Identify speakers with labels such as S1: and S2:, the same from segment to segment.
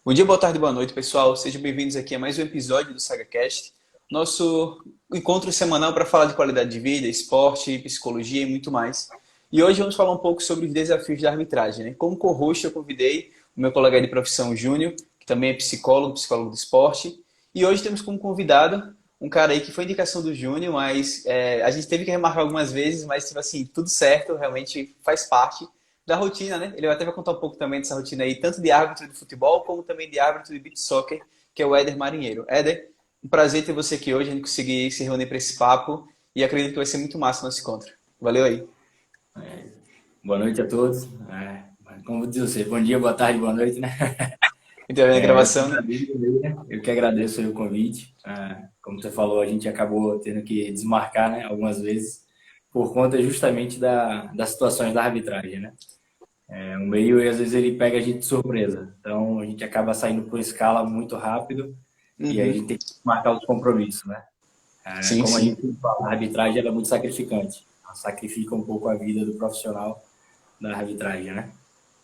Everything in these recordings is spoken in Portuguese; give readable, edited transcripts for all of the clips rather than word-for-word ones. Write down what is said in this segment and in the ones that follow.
S1: Bom dia, boa tarde, boa noite, pessoal. Sejam bem-vindos aqui a mais um episódio do SagaCast, nosso encontro semanal para falar de qualidade de vida, esporte, psicologia e muito mais. E hoje vamos falar um pouco sobre os desafios da arbitragem, né? Como co-host, eu convidei o meu colega de profissão, Júnior, que também é psicólogo, psicólogo do esporte. E hoje temos como convidado um cara aí que foi indicação do Júnior, mas a gente teve que remarcar algumas vezes, mas tipo assim, tudo certo, realmente faz parte da rotina, né? Ele até vai contar um pouco também dessa rotina aí, tanto de árbitro de futebol, como também de árbitro de beach soccer, que é o Éder Marinheiro. Éder, um prazer ter você aqui hoje, a gente conseguir se reunir para esse papo e acredito que vai ser muito massa o nosso encontro. Valeu aí.
S2: Boa noite a todos. Como diz você, bom dia, boa tarde, boa noite, né?
S1: Então, a
S2: Eu que
S1: gravação, né?
S2: agradeço, né? Eu que agradeço aí o convite. Como você falou, a gente acabou tendo que desmarcar, né, algumas vezes, por conta justamente das situações da arbitragem, né? O meio, às vezes, ele pega a gente de surpresa. Então, a gente acaba saindo por escala muito rápido e a
S1: Uhum.
S2: gente tem que marcar os compromissos, né?
S1: Sim,
S2: Como a
S1: sim.
S2: gente fala, a arbitragem ela é muito sacrificante. Ela sacrifica um pouco a vida do profissional da arbitragem, né?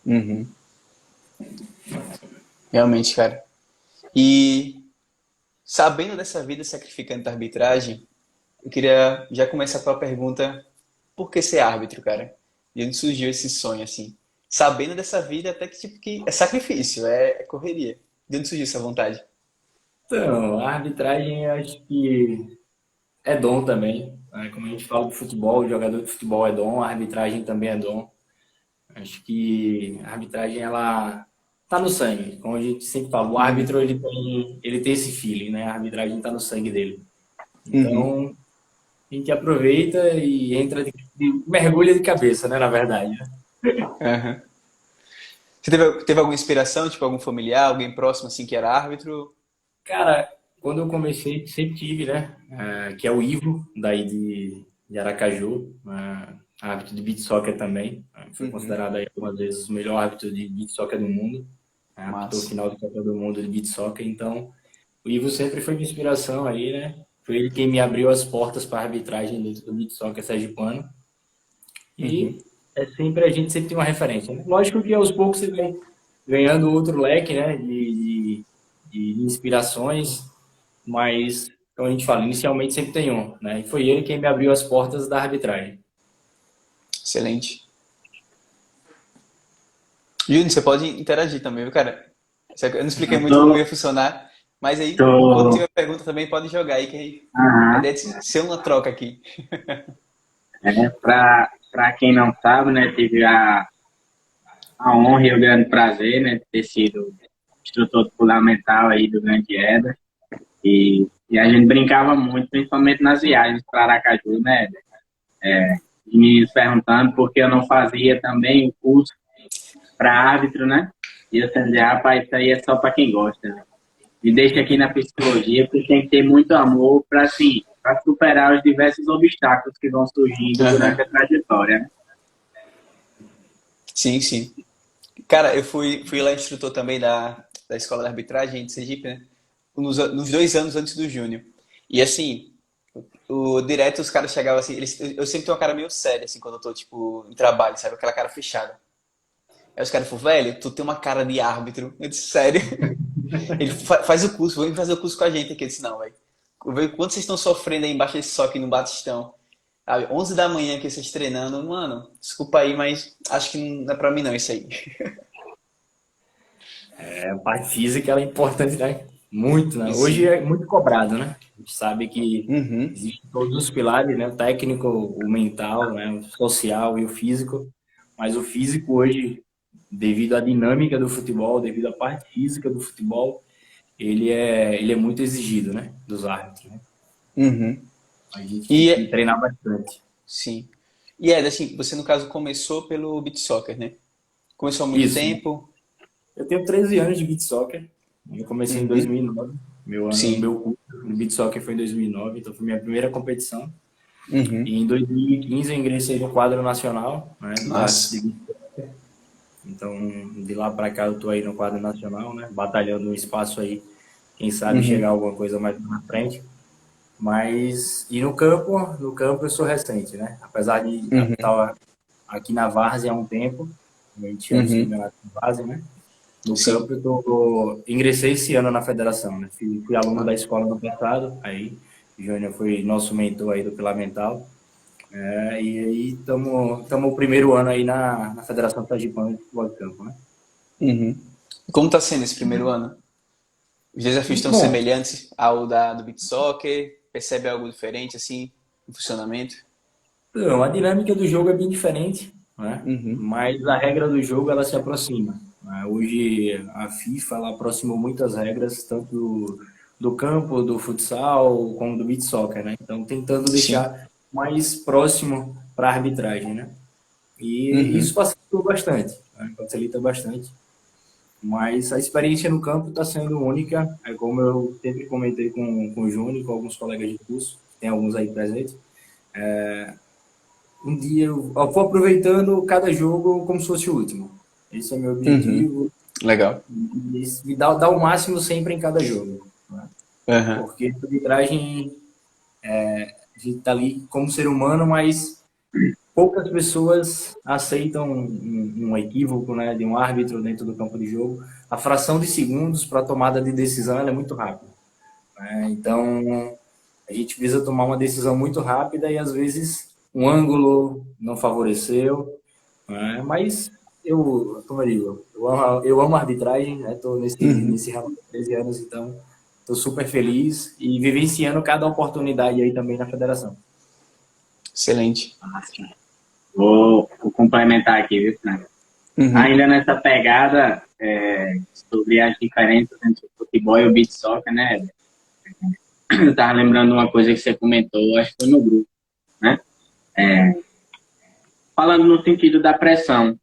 S1: Uhum. Realmente, cara. E sabendo dessa vida sacrificante da arbitragem, eu queria já começar pela pergunta: por que ser árbitro, cara? De onde surgiu esse sonho, assim? Sabendo dessa vida, até que tipo que é sacrifício, é correria. De onde surgiu essa vontade?
S2: Então, a arbitragem eu acho que é dom também, né? Como a gente fala de futebol, o jogador de futebol é dom, a arbitragem também é dom. Acho que a arbitragem ela tá no sangue, como a gente sempre fala, o
S1: Uhum.
S2: árbitro ele tem esse feeling, né? A arbitragem tá no sangue dele.
S1: Uhum.
S2: Então, a gente aproveita e entra mergulha de cabeça, né, na verdade, né?
S1: Aham. Você teve alguma inspiração, tipo algum familiar, alguém próximo assim que era árbitro?
S2: Cara, quando eu comecei, sempre tive, né? Que é o Ivo, daí de Aracaju, árbitro de beach soccer também. Foi
S1: Uhum.
S2: considerado aí algumas vezes o melhor árbitro de beach soccer do mundo. Apitou o
S1: Massa.
S2: final de Copa do Mundo de beach soccer. Então, o Ivo sempre foi minha inspiração aí, né? Foi ele quem me abriu as portas para a arbitragem dentro do beach soccer sergipano.
S1: Uhum.
S2: E a gente sempre tem uma referência, né? Lógico que aos poucos você vem ganhando outro leque, né? De inspirações, mas, como a gente fala, inicialmente sempre tem um, né? E foi ele quem me abriu as portas da arbitragem.
S1: Excelente. Júnior, você pode interagir também, viu, cara? Eu não expliquei
S3: Eu
S1: muito como
S3: tô,
S1: ia funcionar, mas aí, quando
S3: tô,
S1: tiver pergunta também pode jogar aí, que aí a
S3: aham.
S1: ideia é de ser uma troca aqui.
S3: Para quem não sabe, né, tive a honra e o grande prazer, né, de ter sido instrutor fundamental aí do Grande Eda. E a gente brincava muito, principalmente nas viagens para Aracaju, né, Éder? Os meninos perguntando por que eu não fazia também o curso para árbitro, né? E eu dizia, rapaz, isso aí é só para quem gosta, né? Me deixa aqui na psicologia, porque tem que ter muito amor para, assim, para superar os diversos obstáculos que vão surgindo durante
S1: Aham.
S3: a trajetória, né?
S1: Sim, sim. Cara, eu fui lá instrutor também da escola de arbitragem de Sergipe, né? Nos 2 anos antes do Júnior. E assim, direto os caras chegavam assim, eu sempre tenho uma cara meio séria, assim, quando eu tô, tipo, em trabalho, sabe? Aquela cara fechada. Aí os caras falaram, velho, tu tem uma cara de árbitro. Eu disse, sério? Ele faz o curso, vem fazer o curso com a gente aqui. Eu disse, não, velho. Vejo quanto vocês estão sofrendo aí embaixo desse sol aqui no Batistão. Sabe? 11 da manhã aqui vocês treinando. Mano, desculpa aí, mas acho que não é pra mim não isso aí.
S2: A parte física ela é importante, né? Muito, né?
S1: E
S2: Hoje
S1: sim.
S2: é muito cobrado, né? A gente sabe que
S1: Uhum.
S2: existem todos os pilares, né? O técnico, o mental, né? O social e o físico. Mas o físico hoje, devido à dinâmica do futebol, devido à parte física do futebol, ele é muito exigido, né? Dos árbitros, né?
S1: Uhum.
S2: A gente tem que
S1: E,
S2: treinar bastante.
S1: sim. E é, assim, você no caso começou pelo beach soccer, né? Começou há muito
S2: Isso.
S1: tempo.
S2: Eu tenho 13 anos de beach soccer. Eu comecei em
S1: Uhum.
S2: 2009.
S1: Sim.
S2: Meu curso de beach soccer foi em 2009, então foi minha primeira competição.
S1: Uhum.
S2: E em 2015 eu ingressei no quadro nacional, né, dos árbitros de
S1: Massa.
S2: beach. Então, de lá para cá eu tô aí no quadro nacional, né, batalhando um espaço aí, quem sabe chegar a
S1: Uhum.
S2: alguma coisa mais na frente. Mas, e no campo eu sou recente, né? Apesar de
S1: Uhum.
S2: estar aqui na Várzea há um tempo, a gente chama esse
S1: Uhum.
S2: campeonato de Várzea, né? no
S1: Sim.
S2: campo. Ingressei esse ano na federação, né? Fui aluno da escola no passado, aí o Júnior foi nosso mentor aí do Pilar. E aí estamos o primeiro ano aí na Federação Sergipana de Futebol de Campo, né?
S1: Uhum. Como está sendo esse primeiro ano? Os desafios
S2: Muito
S1: estão
S2: bom.
S1: semelhantes do beach soccer? Percebe algo diferente assim no funcionamento?
S2: Então, a dinâmica do jogo é bem diferente, né?
S1: Uhum.
S2: Mas a regra do jogo ela se aproxima, né? Hoje a FIFA ela aproximou muitas regras, tanto do campo, do futsal, como do beach soccer, né? Então tentando
S1: Sim.
S2: deixar mais próximo para a arbitragem, né? E isso
S1: Uhum.
S2: facilitou bastante, né? Facilita bastante. Mas a experiência no campo está sendo única, é como eu sempre comentei com o Júnior, com alguns colegas de curso, tem alguns aí presentes. Um dia eu vou aproveitando cada jogo como se fosse o último. Esse é meu
S1: Uhum.
S2: objetivo,
S1: Legal.
S2: me dar o máximo sempre em cada jogo, né?
S1: Uhum.
S2: Porque a arbitragem, a gente está ali como ser humano, mas poucas pessoas aceitam um equívoco, né, de um árbitro dentro do campo de jogo. A fração de segundos para a tomada de decisão ela é muito rápida, né? Então, a gente precisa tomar uma decisão muito rápida e, às vezes, um ângulo não favoreceu, né? Mas como eu digo, eu amo a arbitragem, né? Estou
S1: Uhum.
S2: nesse ramo há 13 anos, então estou super feliz e vivenciando cada oportunidade aí também na federação.
S1: Excelente.
S3: Vou complementar aqui, viu, Fernando?
S1: Uhum.
S3: Ainda nessa pegada sobre as diferenças entre o futebol e o beach soccer, né? Eu estava lembrando uma coisa que você comentou, acho que foi no grupo, né? Falando no sentido da pressão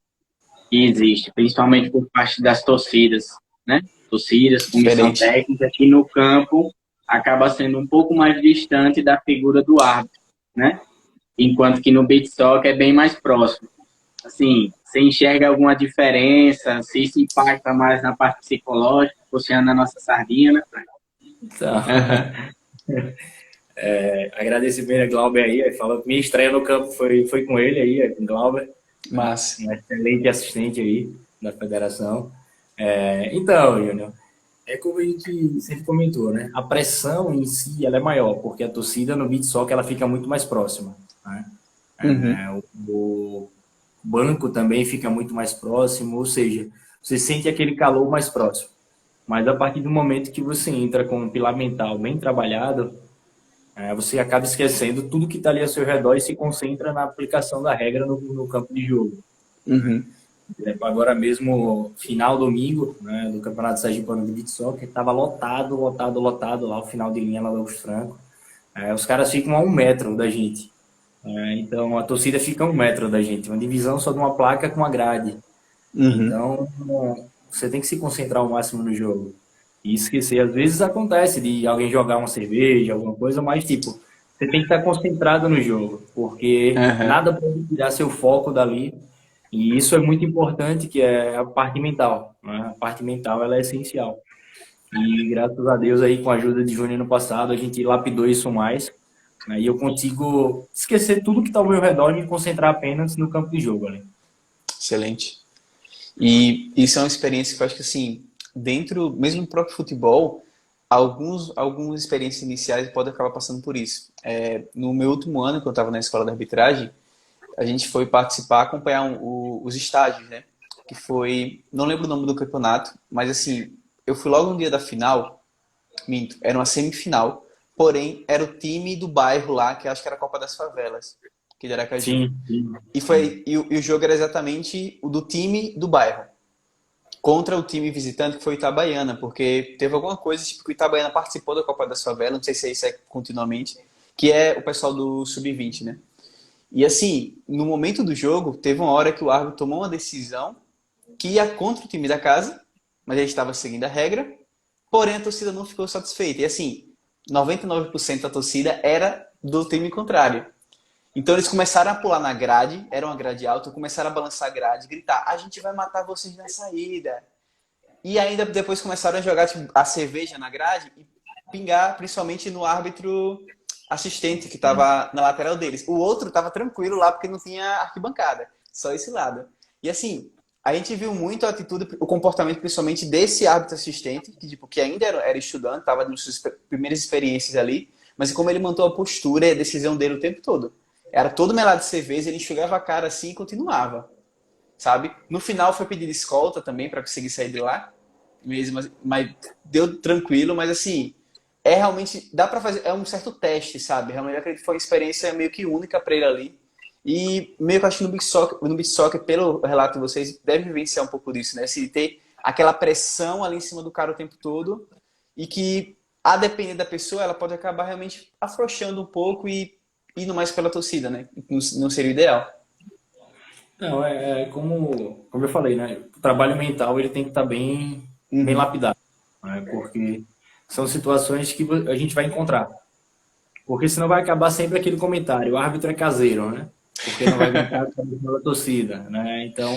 S3: que existe, principalmente por parte das torcidas, né? Torcidas, comissão
S1: Diferente.
S3: técnica, que no campo acaba sendo um pouco mais distante da figura do árbitro, né? Enquanto que no beach soccer é bem mais próximo. Assim, você enxerga alguma diferença? Se isso impacta mais na parte psicológica, você anda na nossa sardinha, né?
S2: Então, agradecer bem a Glauber aí, falou que minha estreia no campo foi com ele aí, com o Glauber, né?
S1: Mas.
S2: Um excelente assistente aí da federação. Então, Júnior, é como a gente sempre comentou, né? A pressão em si ela é maior, porque a torcida no beach soccer ela fica muito mais próxima, né?
S1: Uhum.
S2: O banco também fica muito mais próximo, ou seja, você sente aquele calor mais próximo. Mas a partir do momento que você entra com um pilar mental bem trabalhado, você acaba esquecendo tudo que está ali ao seu redor e se concentra na aplicação da regra no campo de jogo.
S1: Uhum.
S2: Agora mesmo, final domingo, né, do Campeonato Sergipano de Beach Soccer, estava lotado lá, o final de linha lá do Franco. Os caras ficam a 1 metro da gente. Então a torcida fica a 1 metro da gente, uma divisão só de uma placa com uma grade.
S1: Uhum.
S2: Então você tem que se concentrar ao máximo no jogo e esquecer. Às vezes acontece de alguém jogar uma cerveja, alguma coisa, mas tipo, você tem que estar concentrado no jogo, porque
S1: Uhum.
S2: nada pode tirar seu foco dali. E isso é muito importante, que é a parte mental, né? A parte mental ela é essencial. E graças a Deus aí com a ajuda de Júnior no passado, a gente lapidou isso mais, né? E eu consigo esquecer tudo que está ao meu redor e me concentrar apenas no campo de jogo ali.
S1: Excelente. E isso é uma experiência que eu acho que, assim, dentro, mesmo do próprio futebol, algumas experiências iniciais podem acabar passando por isso. No meu último ano, que eu estava na escola de arbitragem, a gente foi participar, acompanhar os estágios, né? Que foi, não lembro o nome do campeonato, mas assim, eu fui logo no dia da final, minto, era uma semifinal, porém era o time do bairro lá, que eu acho que era a Copa das Favelas, que de Aracaju.
S2: Sim, sim.
S1: E o jogo era exatamente o do time do bairro contra o time visitante, que foi o Itabaiana, porque teve alguma coisa, tipo, que o Itabaiana participou da Copa das Favelas, não sei se isso é continuamente, que é o pessoal do Sub-20, né? E assim, no momento do jogo, teve uma hora que o árbitro tomou uma decisão que ia contra o time da casa, mas ele estava seguindo a regra, porém a torcida não ficou satisfeita. E assim, 99% da torcida era do time contrário. Então eles começaram a pular na grade, era uma grade alta, começaram a balançar a grade, gritar: a gente vai matar vocês na saída. E ainda depois começaram a jogar tipo, a cerveja na grade e pingar principalmente no árbitro assistente que estava na lateral deles. O outro estava tranquilo lá porque não tinha arquibancada, só esse lado. E assim, a gente viu muito a atitude, o comportamento principalmente desse árbitro assistente, que, tipo, que ainda era estudante, estava nas suas primeiras experiências ali, mas como ele manteve a postura e a decisão dele o tempo todo. Era todo melado de cerveja, ele enxugava a cara assim e continuava, sabe? No final foi pedido escolta também para conseguir sair de lá, mesmo, mas deu tranquilo, mas assim, é realmente, dá para fazer, é um certo teste, sabe? Realmente eu acredito que foi uma experiência meio que única para ele ali. E meio que eu acho que no Beach Soccer, pelo relato de vocês, deve vivenciar um pouco disso, né? Se ter aquela pressão ali em cima do cara o tempo todo e que, a depender da pessoa, ela pode acabar realmente afrouxando um pouco e indo mais pela torcida, né? Não seria o ideal.
S2: Não, como eu falei, né? O trabalho mental ele tem que estar bem
S1: Uhum.
S2: lapidado, né? Porque são situações que a gente vai encontrar. Porque senão vai acabar sempre aquele comentário, o árbitro é caseiro, né? Porque não vai aguentar a pressão da torcida, né? Então,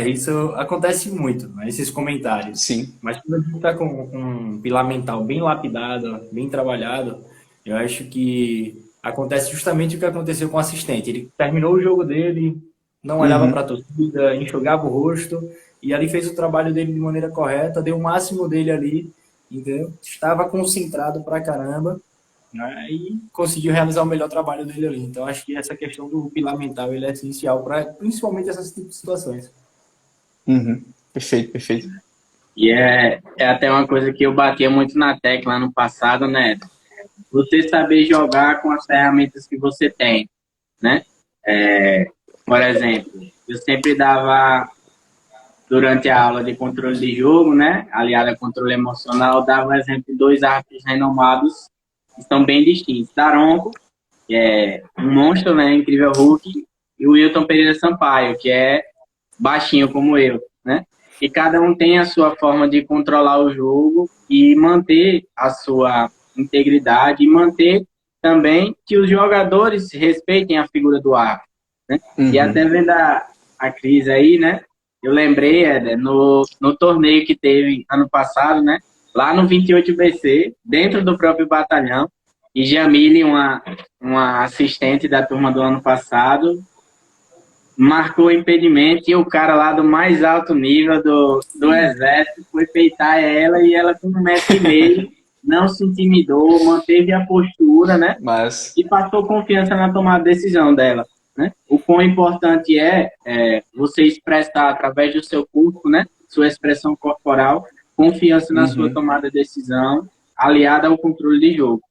S2: isso acontece muito, né? Esses comentários.
S1: Sim.
S2: Mas quando a gente está com um pilar mental bem lapidado, bem trabalhado, eu acho que acontece justamente o que aconteceu com o assistente. Ele terminou o jogo dele, não olhava para a
S1: Uhum.
S2: torcida, enxugava o rosto, e ali fez o trabalho dele de maneira correta, deu o máximo dele ali, entendeu? Estava concentrado pra caramba, né? E conseguiu realizar o melhor trabalho dele ali. Então, acho que essa questão do pilar mental ele é essencial para principalmente essas tipos de situações.
S1: Uhum. Perfeito, perfeito.
S3: E é até uma coisa que eu batia muito na tecla no passado, né? Você saber jogar com as ferramentas que você tem, né? Por exemplo, eu sempre dava, durante a aula de controle de jogo, né? Aliada a controle emocional, dava um exemplo de dois árbitros renomados que são bem distintos. Daronco, que é um monstro, né? Incrível Hulk, e o Wilton Pereira Sampaio, que é baixinho como eu, né? E cada um tem a sua forma de controlar o jogo e manter a sua integridade e manter também que os jogadores respeitem a figura do árbitro, né? E até
S1: Uhum.
S3: vendo a crise aí, né? Eu lembrei, Éder, no torneio que teve ano passado, né? Lá no 28BC, dentro do próprio batalhão, e Jamile, uma assistente da turma do ano passado, marcou o impedimento e o cara lá do mais alto nível do exército foi peitar ela e ela com 1,5 m não se intimidou, manteve a postura, né?
S1: Mas,
S3: E passou confiança na tomada de decisão dela, né? O quão importante você expressar através do seu corpo, né? Sua expressão corporal, confiança na sua
S1: uhum.
S3: tomada de decisão, aliada ao controle de jogo.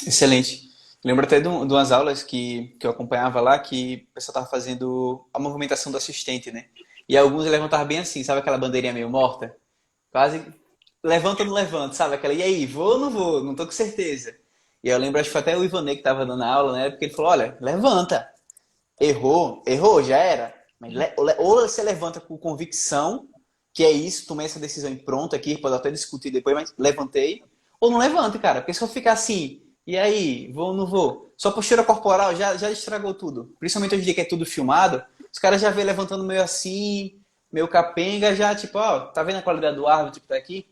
S1: Excelente. Lembro até de umas aulas que eu acompanhava lá que o pessoal tava fazendo a movimentação do assistente, né? E alguns levantavam bem assim, sabe aquela bandeirinha meio morta? Quase levanta ou não levanta, sabe? Aquela, e aí, vou ou não vou? Não tô com certeza. E eu lembro, acho que foi até o Ivanê que tava dando a aula, né? Porque ele falou, olha, levanta. Errou, já era. Mas ou você levanta com convicção, que é isso, tomei essa decisão e pronto aqui, pode até discutir depois, mas levantei. Ou não levanta, cara. Porque se eu ficar assim, e aí, vou ou não vou? Só postura corporal já estragou tudo. Principalmente hoje em dia que é tudo filmado, os caras já vê levantando meio assim, meio capenga, já tipo, ó, tá vendo a qualidade do árbitro que tá aqui?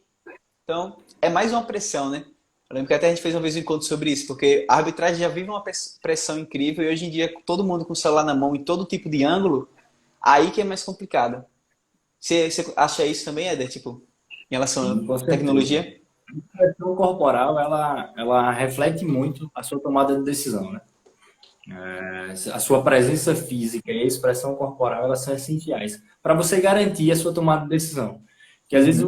S1: Então, é mais uma pressão, né? Eu lembro que até a gente fez uma vez um encontro sobre isso, porque a arbitragem já vive uma pressão incrível e hoje em dia, todo mundo com o celular na mão em todo tipo de ângulo, aí que é mais complicado. Você acha isso também, Éder? Tipo, em relação
S2: Sim, com
S1: à
S2: certeza.
S1: tecnologia?
S2: A expressão corporal, ela reflete muito a sua tomada de decisão, né? A sua presença física e a expressão corporal, elas são essenciais para você garantir a sua tomada de decisão. Que às vezes,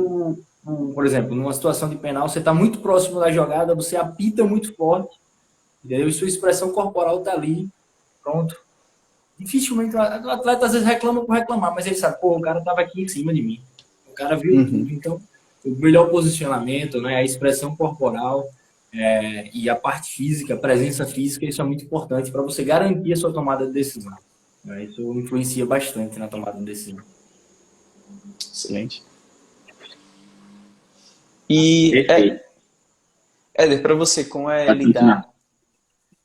S1: Uhum.
S2: por exemplo, numa situação de penal, você está muito próximo da jogada, você apita muito forte, entendeu? E sua expressão corporal está ali, pronto. Dificilmente o atleta às vezes reclama por reclamar, mas ele sabe, pô, o cara estava aqui em cima de mim. O cara viu tudo.
S1: Uhum.
S2: Então, o melhor posicionamento, né, a expressão corporal e a parte física, a presença física, isso é muito importante para você garantir a sua tomada de decisão. Né? Isso influencia bastante na tomada de decisão.
S1: Excelente. E,
S3: Perfeito.
S1: Éder, para você, como é
S3: Pode continuar.
S1: lidar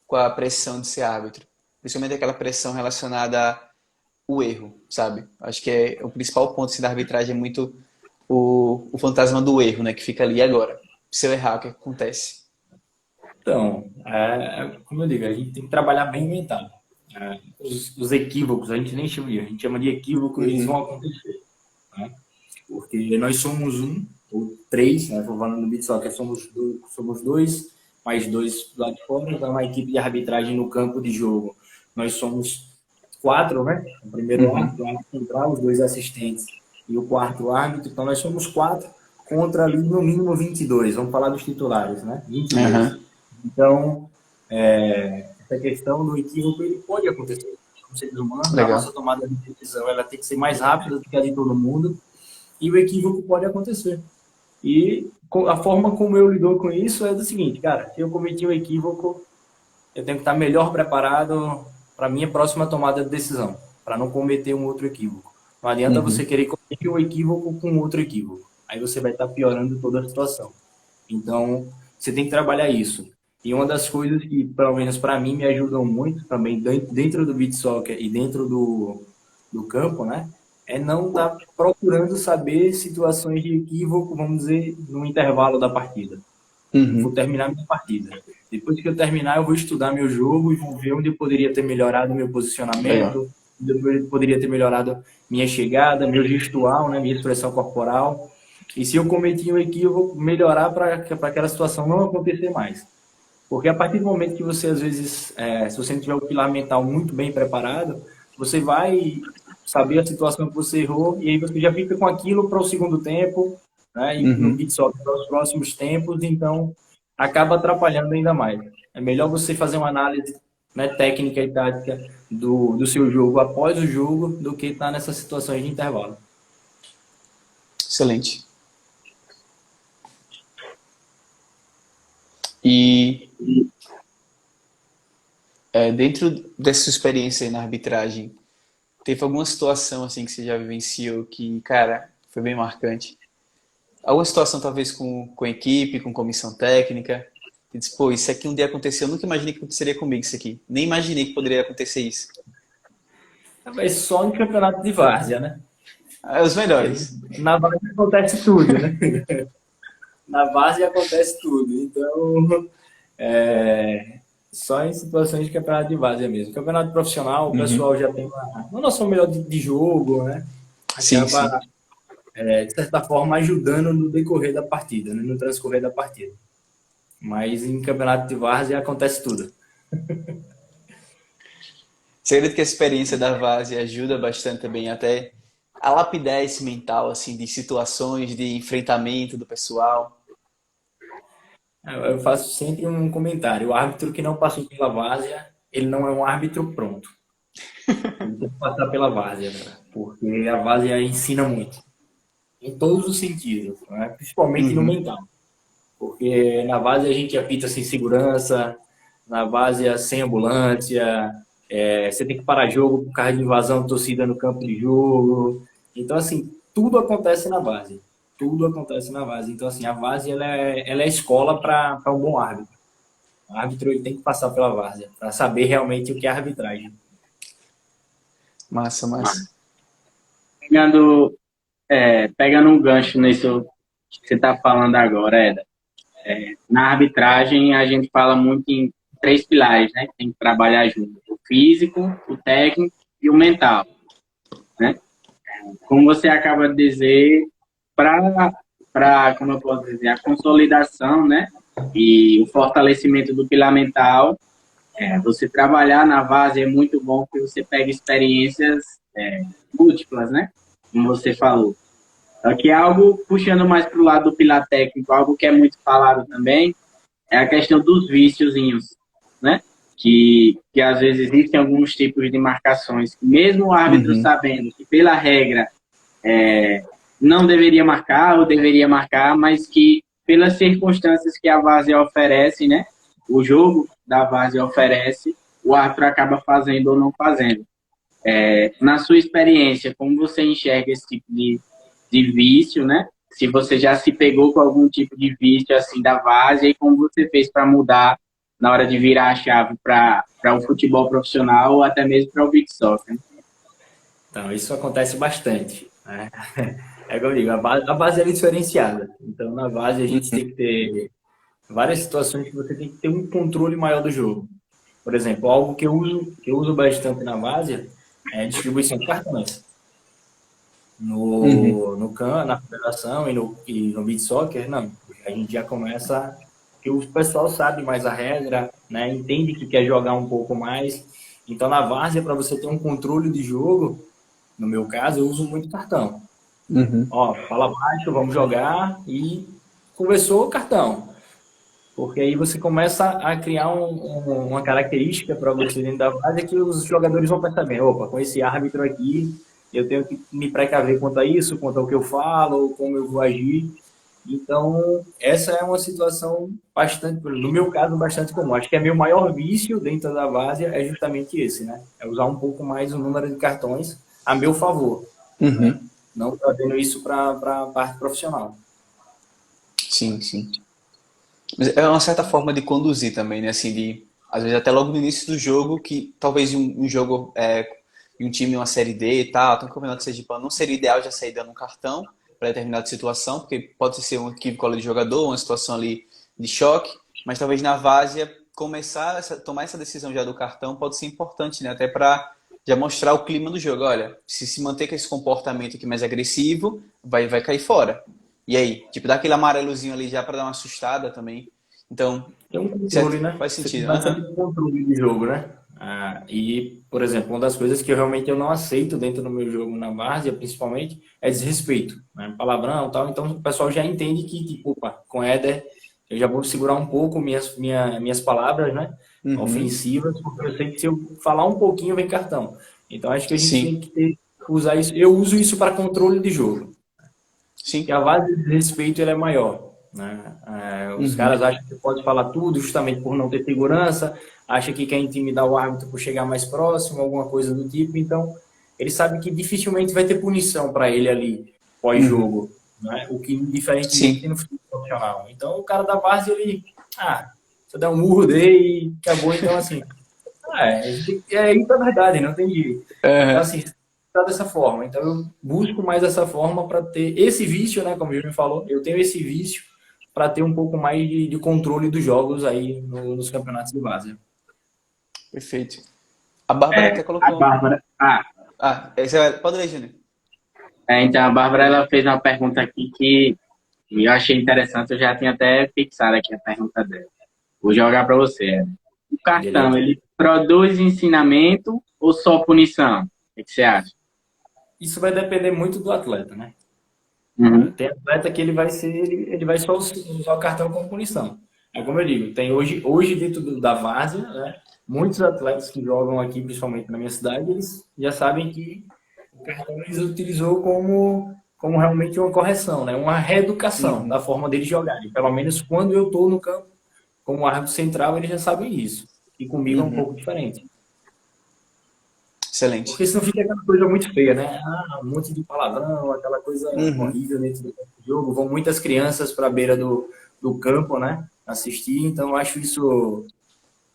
S1: com a pressão de ser árbitro? Principalmente aquela pressão relacionada ao erro, sabe? Acho que é o principal ponto assim, da arbitragem é muito o fantasma do erro, né? Que fica ali agora. Se eu errar, o que acontece?
S2: Então, como eu digo, a gente tem que trabalhar bem o mental. os equívocos, a gente nem chama de, a gente chama de equívoco, eles vão acontecer, né? Porque nós somos um, ou três, né? Estou falando do beach soccer, somos dois, mais dois lá de fora, então uma equipe de arbitragem no campo de jogo. Nós somos quatro, né? O primeiro árbitro, o árbitro central, os dois assistentes e o quarto árbitro, então nós somos quatro contra ali no mínimo 22, vamos falar dos titulares, né? 22. Então, essa questão do equívoco, ele pode acontecer. Como seres humanos, a nossa tomada de decisão ela tem que ser mais rápida do que a de todo mundo, e o equívoco pode acontecer. E a forma como eu lido com isso é do seguinte, cara, se eu cometi um equívoco, eu tenho que estar melhor preparado para a minha próxima tomada de decisão, para não cometer um outro equívoco. Não adianta você querer cometer um equívoco com outro equívoco. Aí você vai estar piorando toda a situação. Então, você tem que trabalhar isso. E uma das coisas que, pelo menos para mim, me ajudam muito também dentro do beach soccer e dentro do campo, né? É não estar procurando saber situações de equívoco, vamos dizer, no intervalo da partida. Vou terminar minha partida. Depois que eu terminar, eu vou estudar meu jogo e vou ver onde eu poderia ter melhorado meu posicionamento, onde eu poderia ter melhorado minha chegada, meu gestual, né, minha expressão corporal. E se eu cometi um equívoco, melhorar para aquela situação não acontecer mais. Porque a partir do momento que você, às vezes, se você não tiver o pilar mental muito bem preparado, você vai saber a situação que você errou e aí você já fica com aquilo para o segundo tempo, né? E no beach soccer para os próximos tempos, então acaba atrapalhando ainda mais. É melhor você fazer uma análise, né, técnica e tática do seu jogo após o jogo do que estar nessas situações de intervalo.
S1: Excelente. E dentro dessa sua experiência aí na arbitragem, teve alguma situação assim que você já vivenciou que, cara, foi bem marcante? Alguma situação talvez com a equipe, com comissão técnica, que disse, pô, isso aqui um dia aconteceu, eu nunca imaginei que aconteceria comigo isso aqui. Nem imaginei que poderia acontecer isso.
S2: Mas só no campeonato de várzea, né?
S1: Os melhores.
S2: Na várzea acontece tudo, né? Na várzea acontece tudo. Então, só em situações de campeonato de várzea mesmo. Campeonato profissional, o pessoal já tem uma noção melhor de jogo, né? Acaba, de certa forma, ajudando no decorrer da partida, né? No transcorrer da partida. Mas em campeonato de várzea acontece tudo.
S1: Você acredita que a experiência da várzea ajuda bastante também até a lapidar esse mental, assim, de situações, de enfrentamento do pessoal?
S2: Eu faço sempre um comentário. O árbitro que não passou pela várzea, ele não é um árbitro pronto. Ele tem que passar pela várzea, né? Porque a várzea ensina muito. Em todos os sentidos, né? Principalmente no mental. Porque na várzea a gente apita sem segurança, na várzea sem ambulância, você tem que parar jogo por causa de invasão de torcida no campo de jogo. Então, assim, tudo acontece na várzea. Tudo acontece na várzea. Então, assim, a várzea ela é escola para um bom árbitro. O árbitro ele tem que passar pela várzea para saber realmente o que é arbitragem.
S1: Massa, massa.
S3: Pegando um gancho nisso que você está falando agora, Eda. Na arbitragem, a gente fala muito em 3 pilares, né? Tem que trabalhar junto. O físico, o técnico e o mental, né? Como você acaba de dizer, como eu posso dizer, a consolidação, né? E o fortalecimento do pilar mental, você trabalhar na várzea é muito bom porque você pega experiências múltiplas, né? Como você falou. Só que algo, puxando mais para o lado do pilar técnico, algo que é muito falado também, é a questão dos viciozinhos, né? Que às vezes existem alguns tipos de marcações, que mesmo o árbitro sabendo que pela regra não deveria marcar ou deveria marcar, mas que pelas circunstâncias que a várzea oferece, né? O jogo da várzea oferece, o árbitro acaba fazendo ou não fazendo. Na sua experiência, como você enxerga esse tipo de vício, né? Se você já se pegou com algum tipo de vício assim da várzea e como você fez para mudar na hora de virar a chave para o futebol profissional ou até mesmo para o beach soccer.
S2: Então, isso acontece bastante, né? É como eu digo, a base é diferenciada. Então, na base a gente tem que ter várias situações que você tem que ter um controle maior do jogo. Por exemplo, algo que eu uso bastante na Várzea é a distribuição de cartões.
S1: Uhum.
S2: Na federação e no beach soccer, não. A gente já começa, que o pessoal sabe mais a regra, né? Entende que quer jogar um pouco mais. Então, na várzea, para você ter um controle de jogo, no meu caso, eu uso muito cartão.
S1: Uhum.
S2: Ó, fala baixo, vamos jogar e conversou, cartão. Porque aí você começa a criar uma característica para você dentro da base que os jogadores vão perceber, opa, com esse árbitro aqui, eu tenho que me precaver quanto a isso, quanto ao que eu falo, como eu vou agir. Então, essa é uma situação bastante, no meu caso, bastante comum. Acho que é meu maior vício dentro da base é justamente esse, né? É usar um pouco mais o número de cartões a meu favor, né?
S1: Uhum.
S2: Não trazendo isso para a parte profissional.
S1: Sim, sim. Mas é uma certa forma de conduzir também, né? Assim, às vezes até logo no início do jogo, que talvez um jogo e um time em uma série D e tal, então um campeonato sergipano não seria ideal já sair dando um cartão para determinada situação, porque pode ser um equívoco ali de jogador, uma situação ali de choque, mas talvez na várzea tomar essa decisão já do cartão pode ser importante, né? Até para já mostrar o clima do jogo. Olha, se manter com esse comportamento aqui mais agressivo, vai cair fora. E aí? Tipo, dá aquele amarelozinho ali já para dar uma assustada também. Então,
S2: Tem um controle,
S1: certo?
S2: né?
S1: Faz
S2: Você tem
S1: sentido.
S2: bastante
S1: Aham.
S2: controle de jogo, né? E, por exemplo, uma das coisas que eu realmente eu não aceito dentro do meu jogo na várzea, principalmente, é desrespeito, né? Palavrão e tal. Então, o pessoal já entende que, tipo, opa, com Éder, eu já vou segurar um pouco minhas palavras, né?
S1: Uhum.
S2: Ofensivas, porque eu sei que se eu falar um pouquinho, vem cartão. Então, acho que a gente tem
S1: Sim,
S2: que usar isso. Eu uso isso para controle de jogo, que
S1: sim.
S2: a base de respeito ele é maior, né? Os caras
S1: Uhum.
S2: acham que pode falar tudo justamente por não ter segurança, acha que quer intimidar o árbitro por chegar mais próximo, alguma coisa do tipo. Então, ele sabe que dificilmente vai ter punição para ele ali
S1: Uhum.
S2: pós-jogo, né? O que diferentemente tem
S1: Sim.
S2: no futebol profissional. Então, o cara da base ele, se eu der um murro dele e acabou. Então, assim, isso é verdade, não tem jeito. Então,
S1: Aham.
S2: assim, tá dessa forma. Então, eu busco mais essa forma para ter esse vício, né? Como o Júnior falou, eu tenho esse vício para ter um pouco mais de controle dos jogos aí nos campeonatos de base.
S1: Perfeito. A Bárbara
S3: É,
S1: até
S3: a
S1: colocou.
S3: Bárbara.
S1: Pode ler, Júnior.
S3: Então a Bárbara ela fez uma pergunta aqui que eu achei interessante, eu já tinha até fixado aqui a pergunta dela. Vou jogar para você. O cartão,
S2: Beleza.
S3: ele produz ensinamento ou só punição? O que você acha?
S2: Isso vai depender muito do atleta, né?
S3: Uhum.
S2: Tem atleta que ele vai só usar o cartão como punição. É como eu digo, tem hoje dentro da várzea, né? Muitos atletas que jogam aqui, principalmente na minha cidade, eles já sabem que o cartão eles utilizou como realmente uma correção, né? Uma reeducação da
S1: Uhum.
S2: forma deles jogarem. Pelo menos quando eu estou no campo como árbitro central, eles já sabem isso. E comigo é um pouco
S1: Uhum.
S2: diferente.
S1: Excelente.
S2: Porque senão fica aquela coisa muito feia, né? Um monte de palavrão, aquela coisa
S1: Uhum.
S2: horrível dentro do jogo. Vão muitas crianças para a beira do campo, né? Assistir. Então, eu acho isso,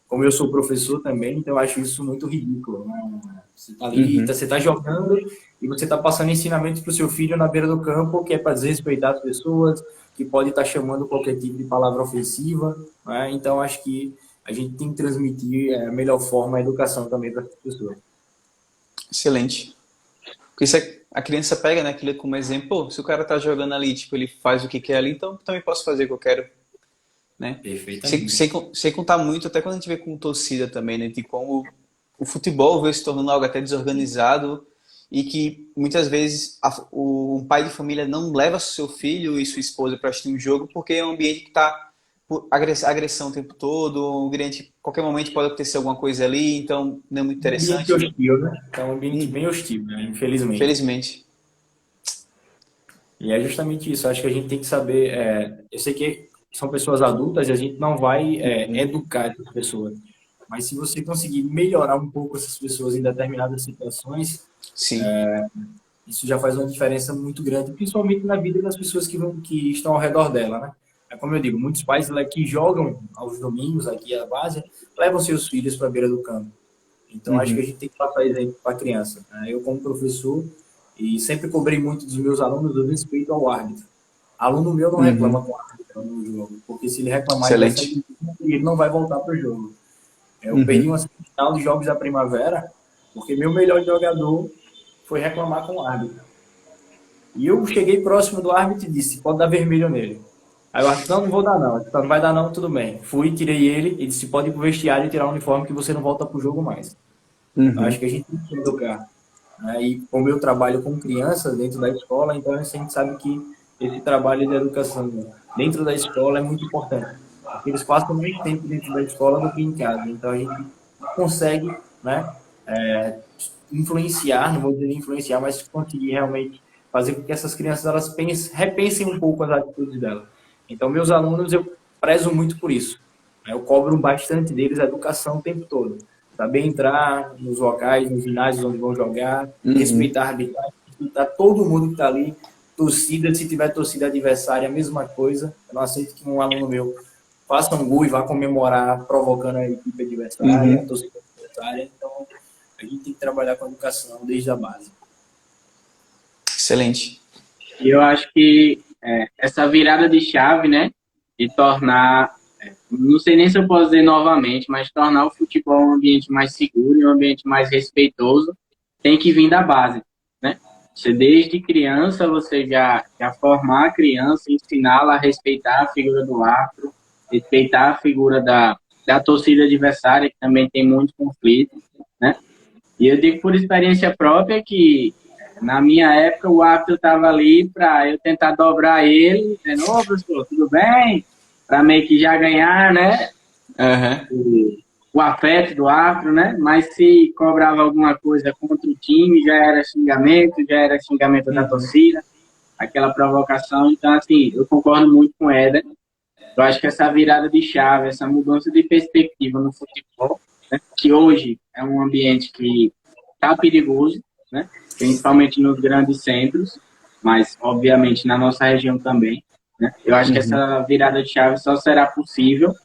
S2: como eu sou professor também, então eu acho isso muito ridículo, né? Você tá ali,
S1: Uhum.
S2: você tá jogando e você tá passando ensinamentos para o seu filho na beira do campo, que é para desrespeitar as pessoas, que pode estar chamando qualquer tipo de palavra ofensiva, né? Então, acho que a gente tem que transmitir a melhor forma a educação também para as pessoas.
S1: Excelente. Porque a criança pega, né, aquilo como exemplo. Pô, se o cara tá jogando ali, tipo, ele faz o que quer ali, então eu também posso fazer o que eu quero, né?
S2: Perfeitamente.
S1: Sem contar muito, até quando a gente vê com torcida também, né? De como o futebol veio se tornando algo até desorganizado e que muitas vezes um pai de família não leva seu filho e sua esposa para assistir um jogo porque é um ambiente que está agressão o tempo todo, um ambiente, qualquer momento pode acontecer alguma coisa ali, então não é muito
S2: Um ambiente
S1: interessante.
S2: hostil, né? É um ambiente bem
S1: Uhum.
S2: hostil, né? Infelizmente.
S1: Infelizmente.
S2: E é justamente isso. Acho que a gente tem que saber. Eu sei que são pessoas adultas e a gente não vai
S1: Uhum.
S2: educar essas pessoas. Mas se você conseguir melhorar um pouco essas pessoas em determinadas situações,
S1: Sim.
S2: isso já faz uma diferença muito grande, principalmente na vida das pessoas que estão ao redor dela, né? É como eu digo, muitos pais que jogam aos domingos aqui à base levam seus filhos para a beira do campo. Então, acho que a
S1: Uhum.
S2: gente tem que passar exemplo para a criança, né? Eu, como professor, e sempre cobrei muito dos meus alunos o respeito ao árbitro. Aluno meu não reclama
S1: Uhum.
S2: com o árbitro no jogo, porque se ele reclamar e der
S1: Excelente.
S2: saída, ele não vai voltar para o jogo. Eu perdi uma final de jogos da Primavera porque meu melhor jogador foi reclamar com o árbitro. E eu cheguei próximo do árbitro e disse, pode dar vermelho nele. Aí o árbitro, não vou dar não. Eu disse, não vai dar não, tudo bem. Fui, tirei ele e disse, pode ir pro vestiário e tirar o uniforme que você não volta pro jogo mais. Eu acho que a gente tem que educar. Né? E como eu trabalho com crianças dentro da escola, então a gente sabe que esse trabalho de educação dentro da escola é muito importante. Porque eles passam mais tempo dentro da escola do que em casa. Então a gente consegue, né, influenciar, não vou dizer influenciar, mas conseguir realmente fazer com que essas crianças elas repensem um pouco as atitudes delas. Então, meus alunos, eu prezo muito por isso. Eu cobro bastante deles a educação o tempo todo. Saber entrar nos locais, nos ginásios onde vão jogar, respeitar a arbitragem, respeitar todo mundo que está ali, torcida, se tiver torcida adversária, a mesma coisa. Eu não aceito que um aluno meu faça um gol e vá comemorar, provocando a equipe adversária, a torcida adversária. Então, a gente tem que trabalhar com a educação desde a base.
S1: Excelente.
S3: E eu acho que essa virada de chave, né, de tornar, não sei nem se eu posso dizer novamente, mas tornar o futebol um ambiente mais seguro e um ambiente mais respeitoso, tem que vir da base, né? Você, desde criança, você já formar a criança, ensiná-la a respeitar a figura do árbitro, respeitar a figura da torcida adversária, que também tem muito conflito, né? E eu digo por experiência própria que, na minha época, o árbitro estava ali para eu tentar dobrar ele, dizendo, ô, professor, tudo bem? Para meio que já ganhar, né? O afeto do árbitro, né? Mas se cobrava alguma coisa contra o time, já era xingamento da torcida, aquela provocação. Então, assim, eu concordo muito com o Éder. Eu acho que essa virada de chave, essa mudança de perspectiva no futebol, né? Que hoje é um ambiente que está perigoso, né? Principalmente nos grandes centros, mas, obviamente, na nossa região também, né? Eu acho que essa virada de chave só será possível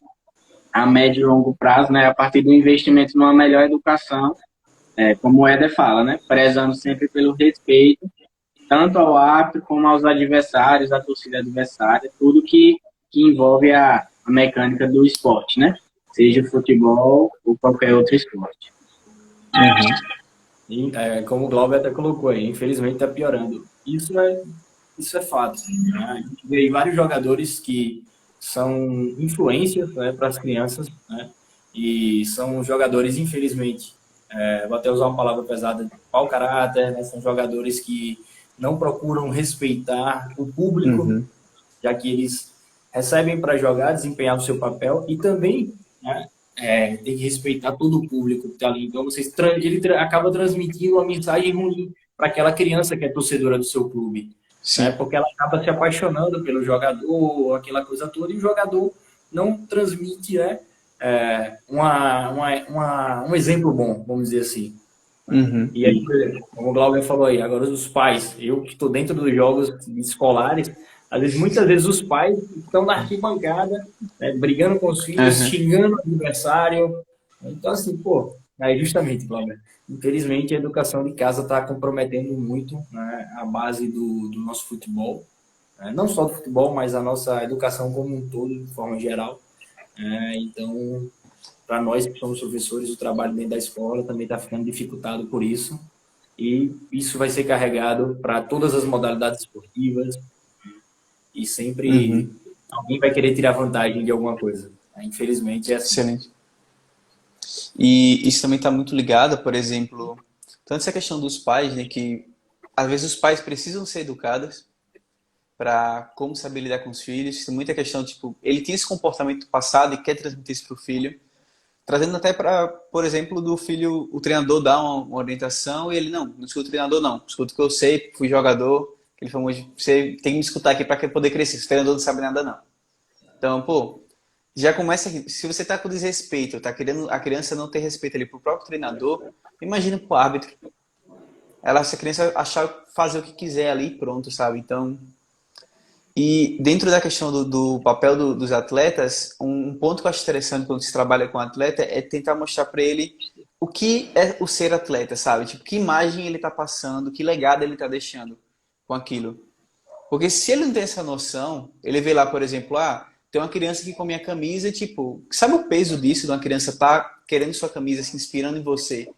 S3: a médio e longo prazo, né? A partir do investimento numa melhor educação, como o Éder fala, né? Prezando sempre pelo respeito, tanto ao árbitro como aos adversários, à torcida adversária, tudo que envolve a mecânica do esporte, né? Seja futebol ou qualquer outro esporte.
S2: E, como o Glauber até colocou aí, infelizmente está piorando. Isso é fato. Né? A gente vê vários jogadores que são influências, né, para as crianças, né? E são jogadores, infelizmente, vou até usar uma palavra pesada, de mau caráter, né? São jogadores que não procuram respeitar o público, já que eles recebem para jogar, desempenhar o seu papel e também, né, tem que respeitar todo o público que está ali. Então, ele acaba transmitindo uma mensagem ruim para aquela criança que é torcedora do seu clube. Né? Porque ela acaba se apaixonando pelo jogador, aquela coisa toda, e o jogador não transmite, né, um exemplo bom, vamos dizer assim. E aí, como o Glauber falou aí, agora os pais, eu que estou dentro dos jogos escolares, muitas vezes os pais estão na arquibancada, né, brigando com os filhos, xingando o adversário. Então, assim, justamente, Glauber, infelizmente a educação de casa está comprometendo muito, né, a base do nosso futebol. Não só do futebol, mas a nossa educação como um todo, de forma geral. Então, para nós que somos professores, o trabalho dentro da escola também está ficando dificultado por isso. E isso vai ser carregado para todas as modalidades esportivas. E sempre alguém vai querer tirar vantagem de alguma coisa. Infelizmente é assim.
S1: Excelente. E isso também está muito ligado, por exemplo, tanto essa questão dos pais, né, que às vezes os pais precisam ser educados para como saber lidar com os filhos. Tem muita questão, tipo, ele tinha esse comportamento passado e quer transmitir isso para o filho, trazendo até para, por exemplo, do filho, o treinador dá uma orientação e ele, não escuta o treinador não, escuta o que eu sei, fui jogador, aquele famoso, você tem que me escutar aqui para poder crescer, o treinador não sabe nada não. Então, já começa, se você está com desrespeito, está querendo a criança não ter respeito ali pro próprio treinador, imagina pro árbitro. Essa criança achar fazer o que quiser ali e pronto, sabe? Então, e dentro da questão do papel dos atletas, um ponto que eu acho interessante quando se trabalha com o atleta é tentar mostrar para ele o que é o ser atleta, sabe? Tipo, que imagem ele está passando, que legado ele está deixando com aquilo. Porque se ele não tem essa noção, ele vê lá, por exemplo, Tem uma criança que com a minha camisa, tipo, sabe o peso disso de uma criança tá querendo sua camisa, se inspirando em você,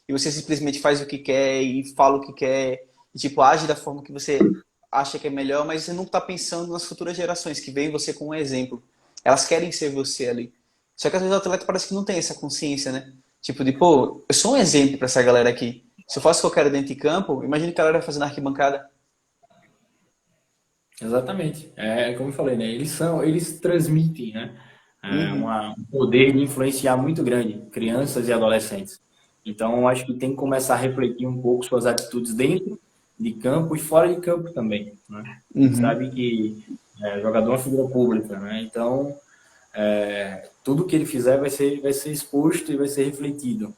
S1: e você simplesmente faz o que quer e fala o que quer, e tipo, age da forma que você acha que é melhor, mas você não tá pensando nas futuras gerações que veem você como um exemplo. Elas querem ser você ali. Só que às vezes o atleta parece que não tem essa consciência, né? Tipo de, pô, eu sou um exemplo pra essa galera aqui. Se eu faço o que eu quero dentro de campo, imagina que a galera vai fazer na arquibancada.
S2: Exatamente. É como eu falei, né? Eles transmitem, né?
S1: Uhum.
S2: Um poder de influenciar muito grande, crianças e adolescentes. Então, eu acho que tem que começar a refletir um pouco suas atitudes dentro de campo e fora de campo também, né? A gente
S1: Uhum.
S2: sabe que jogador é uma figura pública, né? Então, tudo que ele fizer vai ser exposto e vai ser refletido.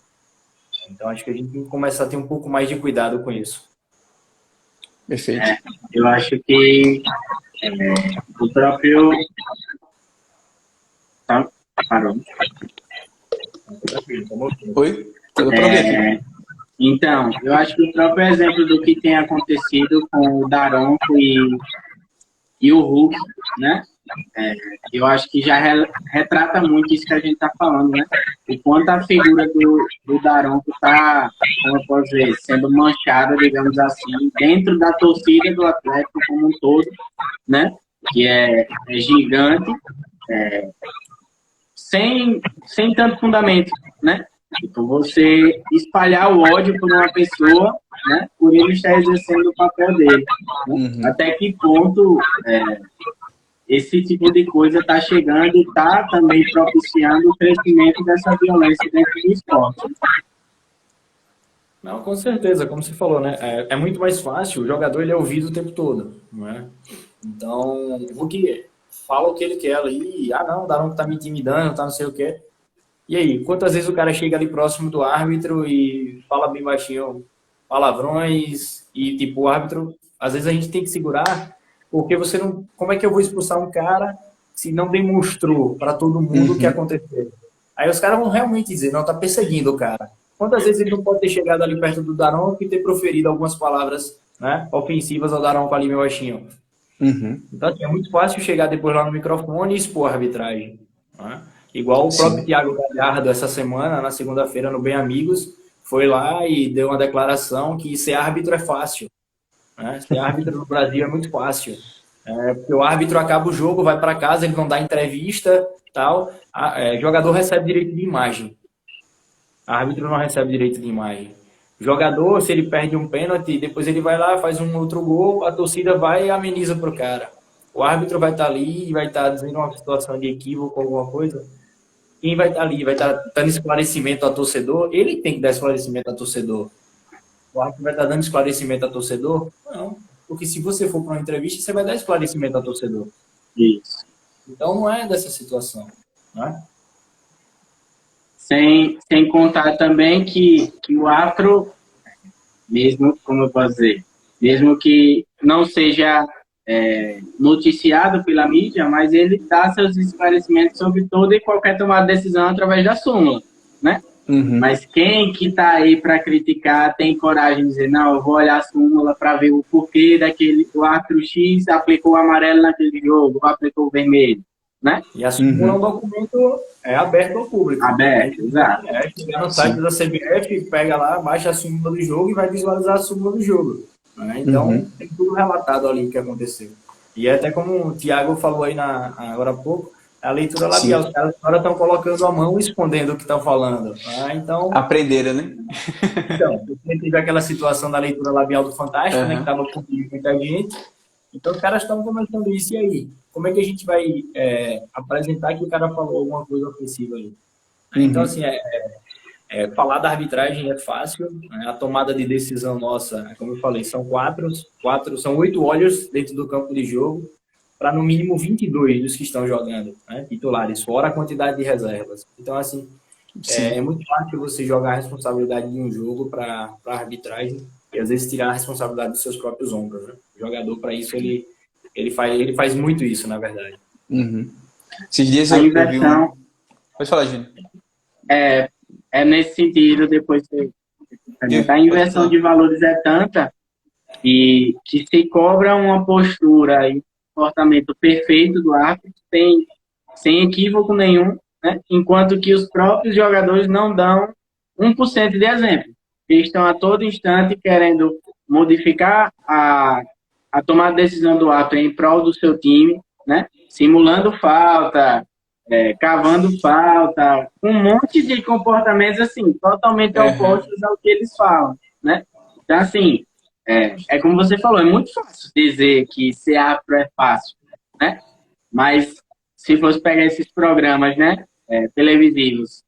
S2: Então, acho que a gente tem que começar a ter um pouco mais de cuidado com isso.
S1: Perfeito.
S3: Eu acho que o próprio... Tá? Parou.
S1: Oi? Eu provei aqui.
S3: Então, eu acho que o próprio exemplo do que tem acontecido com o Daronco e o Hulk, né? Eu acho que já retrata muito isso que a gente está falando, né? O quanto a figura do Daronco está, como eu posso dizer, sendo manchada, digamos assim, dentro da torcida do Atlético como um todo, né? Que é gigante, sem tanto fundamento, né? Então, você espalhar o ódio por uma pessoa, né? Por ele estar exercendo o papel dele. Né?
S1: Uhum.
S3: Até que ponto esse tipo de coisa está chegando e está também propiciando o crescimento dessa violência dentro do esporte.
S2: Não, com certeza, como você falou, né? É muito mais fácil, o jogador ele é ouvido o tempo todo, não é? Então, o Hulk fala o que ele quer ali, não, o Daronco tá me intimidando, tá não sei o quê. E aí, quantas vezes o cara chega ali próximo do árbitro e fala bem baixinho palavrões e, tipo, o árbitro, às vezes a gente tem que segurar, porque você não... Como é que eu vou expulsar um cara se não demonstrou para todo mundo o que
S1: Uhum.
S2: aconteceu? Aí os caras vão realmente dizer, não, tá perseguindo o cara. Quantas vezes ele não pode ter chegado ali perto do Daronco e ter proferido algumas palavras, né, ofensivas ao Daronco ali meio baixinho?
S1: Uhum.
S2: Então, assim, é muito fácil chegar depois lá no microfone e expor a arbitragem, né? Igual o próprio
S1: Sim.
S2: Thiago Galhardo, essa semana, na segunda-feira, no Bem Amigos, foi lá e deu uma declaração que ser árbitro é fácil. Né? Ser árbitro no Brasil é muito fácil. Porque o árbitro acaba o jogo, vai para casa, ele não dá entrevista, tal. Jogador recebe direito de imagem. Árbitro não recebe direito de imagem. Jogador, se ele perde um pênalti, depois ele vai lá, faz um outro gol, a torcida vai e ameniza pro cara. O árbitro vai estar ali e vai estar dizendo uma situação de equívoco, alguma coisa. Quem vai estar ali, vai estar dando esclarecimento ao torcedor, ele tem que dar esclarecimento ao torcedor. O árbitro vai estar dando esclarecimento ao torcedor? Não. Porque se você for para uma entrevista, você vai dar esclarecimento ao torcedor.
S3: Isso.
S2: Então não é dessa situação, né?
S3: Sem contar também que o árbitro, mesmo, como eu posso dizer, mesmo que não seja noticiado pela mídia, mas ele dá seus esclarecimentos sobre toda e qualquer tomada de decisão através da súmula, né?
S1: Uhum.
S3: Mas quem que tá aí para criticar tem coragem de dizer, não, eu vou olhar a súmula para ver o porquê o árbitro X aplicou o amarelo naquele jogo, ou aplicou o vermelho, né?
S2: E a súmula é um documento aberto ao público.
S3: Aberto, exato.
S2: Chega no site da CBF, pega lá, baixa a súmula do jogo e vai visualizar a súmula do jogo. Né? Então, tem tudo relatado ali o que aconteceu. E até como o Thiago falou aí agora há pouco, a leitura labial. Os caras agora estão colocando a mão e escondendo o que estão falando. Então,
S1: aprenderam, né?
S2: Então, teve aquela situação da leitura labial do Fantástico, né, que estava com muita gente. Então, os caras estão comentando isso. E aí? Como é que a gente vai apresentar que o cara falou alguma coisa ofensiva ali? Então, assim, falar da arbitragem é fácil. A tomada de decisão nossa, como eu falei, são são 8 olhos dentro do campo de jogo, para no mínimo 22 dos que estão jogando, né, titulares, fora a quantidade de reservas. Então, assim, é muito fácil você jogar a responsabilidade de um jogo para a arbitragem e, às vezes, tirar a responsabilidade dos seus próprios ombros. Né? O jogador, para isso, ele faz muito isso, na verdade.
S1: Uhum. Esses dias
S3: a
S1: eu
S3: inversão,
S1: vi Pode falar, Júnior.
S3: É nesse sentido, depois a inversão de valores é tanta que se cobra uma postura e um comportamento perfeito do árbitro sem equívoco nenhum, né? Enquanto que os próprios jogadores não dão 1% de exemplo. Eles estão a todo instante querendo modificar a tomada de decisão do árbitro em prol do seu time, né? Simulando falta, cavando falta, um monte de comportamentos assim, totalmente opostos ao que eles falam, né? Então, assim, como você falou, é muito fácil dizer que ser árbitro é fácil, né? Mas se fosse pegar esses programas, né, televisivos,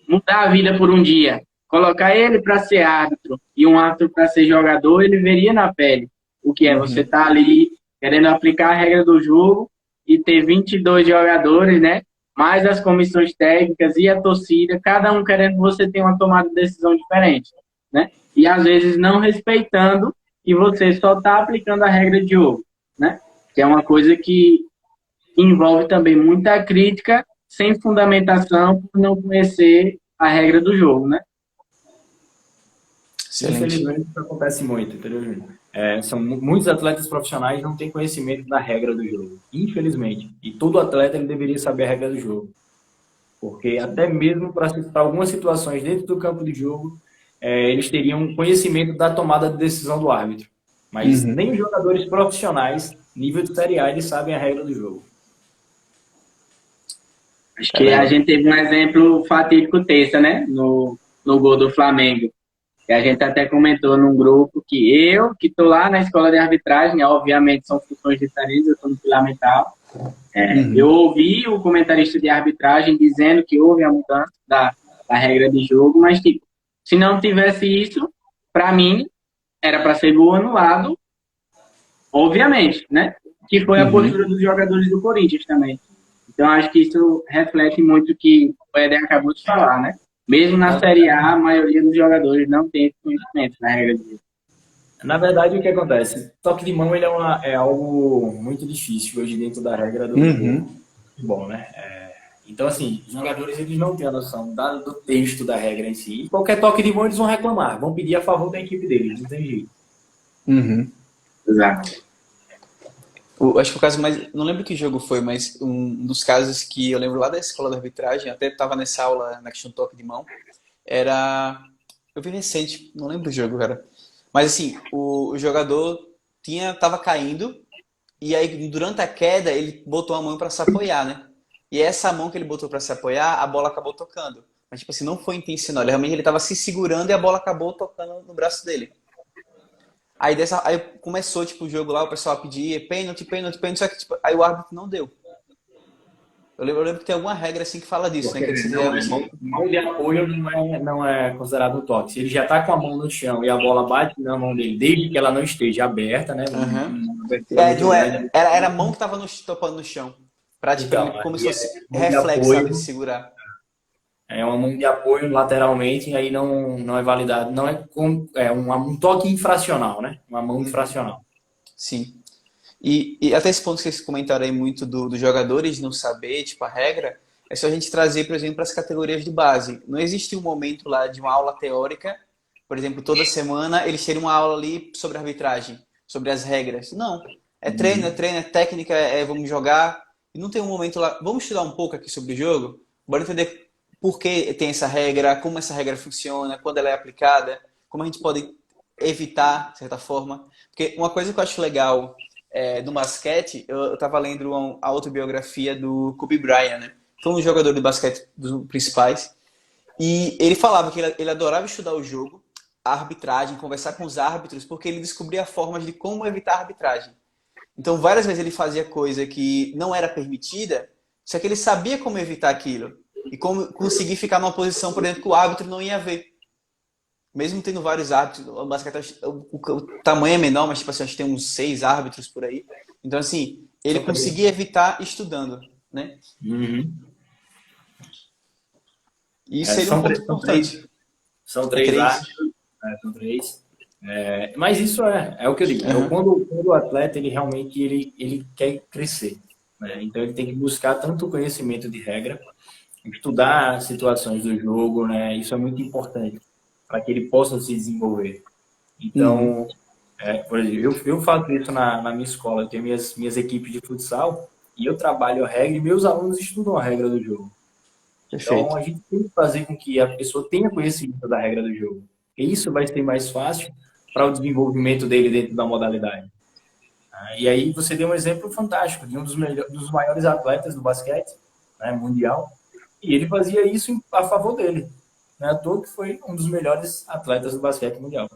S3: mudar a vida por um dia, colocar ele para ser árbitro e um árbitro para ser jogador, ele veria na pele o que é você estar ali querendo aplicar a regra do jogo e ter 22 jogadores, né, mais as comissões técnicas e a torcida, cada um querendo que você tenha uma tomada de decisão diferente, né? E às vezes não respeitando e você só está aplicando a regra de jogo, né? Que é uma coisa que envolve também muita crítica sem fundamentação por não conhecer a regra do jogo, né?
S1: Excelente.
S2: Infelizmente, isso acontece muito, entendeu, Júnior? Muitos atletas profissionais não têm conhecimento da regra do jogo, infelizmente. E todo atleta ele deveria saber a regra do jogo. Porque até mesmo para algumas situações dentro do campo de jogo, eles teriam conhecimento da tomada de decisão do árbitro. Mas nem os jogadores profissionais, nível de Série A, eles sabem a regra do jogo.
S3: Acho que a gente teve um exemplo fatídico terça, né? No gol do Flamengo. E a gente até comentou num grupo que que estou lá na escola de arbitragem, obviamente são funções diferentes, eu estou no fundamental. Eu ouvi o comentarista de arbitragem dizendo que houve a mudança da regra de jogo, mas tipo, se não tivesse isso, para mim, era para ser gol anulado, obviamente, né? Que foi a postura dos jogadores do Corinthians também. Então, acho que isso reflete muito o que o Éder acabou de falar, né? Mesmo na Série A, a maioria dos jogadores não tem esse conhecimento na regra de jogo.
S2: Na verdade, o que acontece? Toque de mão ele é algo muito difícil hoje dentro da regra do futebol, né? Então, assim, os jogadores eles não têm a noção do texto da regra em si. E qualquer toque de mão eles vão reclamar, vão pedir a favor da equipe deles, não tem jeito.
S3: Exato.
S1: Acho que o caso mais... Não lembro que jogo foi, mas um dos casos que eu lembro lá da escola de arbitragem, até estava nessa aula na questão do toque de mão, era... Eu vi recente, não lembro o jogo, cara. Mas assim, o jogador tava caindo e aí durante a queda ele botou a mão para se apoiar, né? E essa mão que ele botou para se apoiar, a bola acabou tocando. Mas tipo assim, não foi intencional. Realmente ele estava se segurando e a bola acabou tocando no braço dele. Aí começou tipo, o jogo lá, o pessoal pedia pênalti, só que tipo, aí o árbitro não deu. Eu lembro que tem alguma regra assim que fala disso, né? Que
S2: mão de apoio não é considerado um toque. Se ele já está com a mão no chão e a bola bate na mão dele, desde que ela não esteja aberta, né?
S1: Era a mão que estava topando no chão. Praticamente como se fosse reflexo, sabe, de segurar.
S2: É uma mão de apoio lateralmente, e aí não é validado. Não um toque infracional, né? Uma mão infracional.
S1: Sim. E até esse ponto que vocês comentaram aí muito dos jogadores não saber, tipo, a regra, é só a gente trazer, por exemplo, para as categorias de base. Não existe um momento lá de uma aula teórica, por exemplo, toda semana eles terem uma aula ali sobre arbitragem, sobre as regras. Não. É treino, é técnica, vamos jogar. E não tem um momento lá, vamos estudar um pouco aqui sobre o jogo, bora entender por que tem essa regra, como essa regra funciona, quando ela é aplicada, como a gente pode evitar, de certa forma. Porque uma coisa que eu acho legal do basquete, eu estava lendo a autobiografia do Kobe Bryant, né? Foi um jogador de basquete dos principais. E ele falava que ele adorava estudar o jogo, a arbitragem, conversar com os árbitros, porque ele descobria formas de como evitar a arbitragem. Então, várias vezes ele fazia coisa que não era permitida, só que ele sabia como evitar aquilo. E como conseguir ficar numa posição, por exemplo, que o árbitro não ia ver. Mesmo tendo vários árbitros, o basquete, o tamanho é menor, mas tipo assim, acho que tem uns 6 árbitros por aí. Então, assim, ele conseguia evitar estudando, né? E isso seria um ponto importante.
S2: São 3 árbitros, são 3. Mas isso é o que eu digo. Quando o atleta, ele realmente ele quer crescer. Né? Então, ele tem que buscar tanto o conhecimento de regra, estudar situações do jogo, né? Isso é muito importante para que ele possa se desenvolver. Então, por exemplo, eu faço isso na minha escola. Eu tenho minhas equipes de futsal e eu trabalho a regra e meus alunos estudam a regra do jogo.
S1: Perfeito.
S2: Então, a gente tem que fazer com que a pessoa tenha conhecimento da regra do jogo. E isso vai ser mais fácil para o desenvolvimento dele dentro da modalidade. E aí você deu um exemplo fantástico de um dos maiores atletas do basquete, né, mundial, e ele fazia isso a favor dele. Né, à toa que foi um dos melhores atletas do basquete mundial.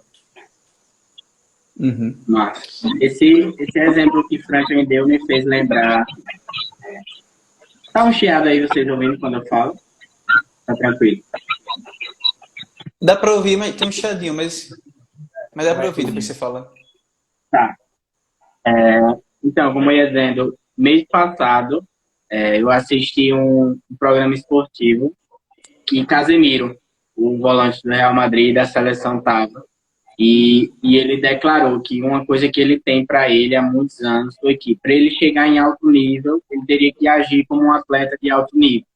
S1: Uhum.
S3: Mas esse exemplo que Franklin deu me fez lembrar. Tá um chiado aí vocês ouvindo quando eu falo? Tá tranquilo.
S1: Dá para ouvir, mas tem um chiadinho, mas dá para ouvir depois que você fala.
S3: Tá. Então, como eu ia dizendo, mês passado eu assisti um programa esportivo que Casemiro, o volante do Real Madrid da seleção, estava. E ele declarou que uma coisa que ele tem para ele há muitos anos foi que, para ele chegar em alto nível, ele teria que agir como um atleta de alto nível.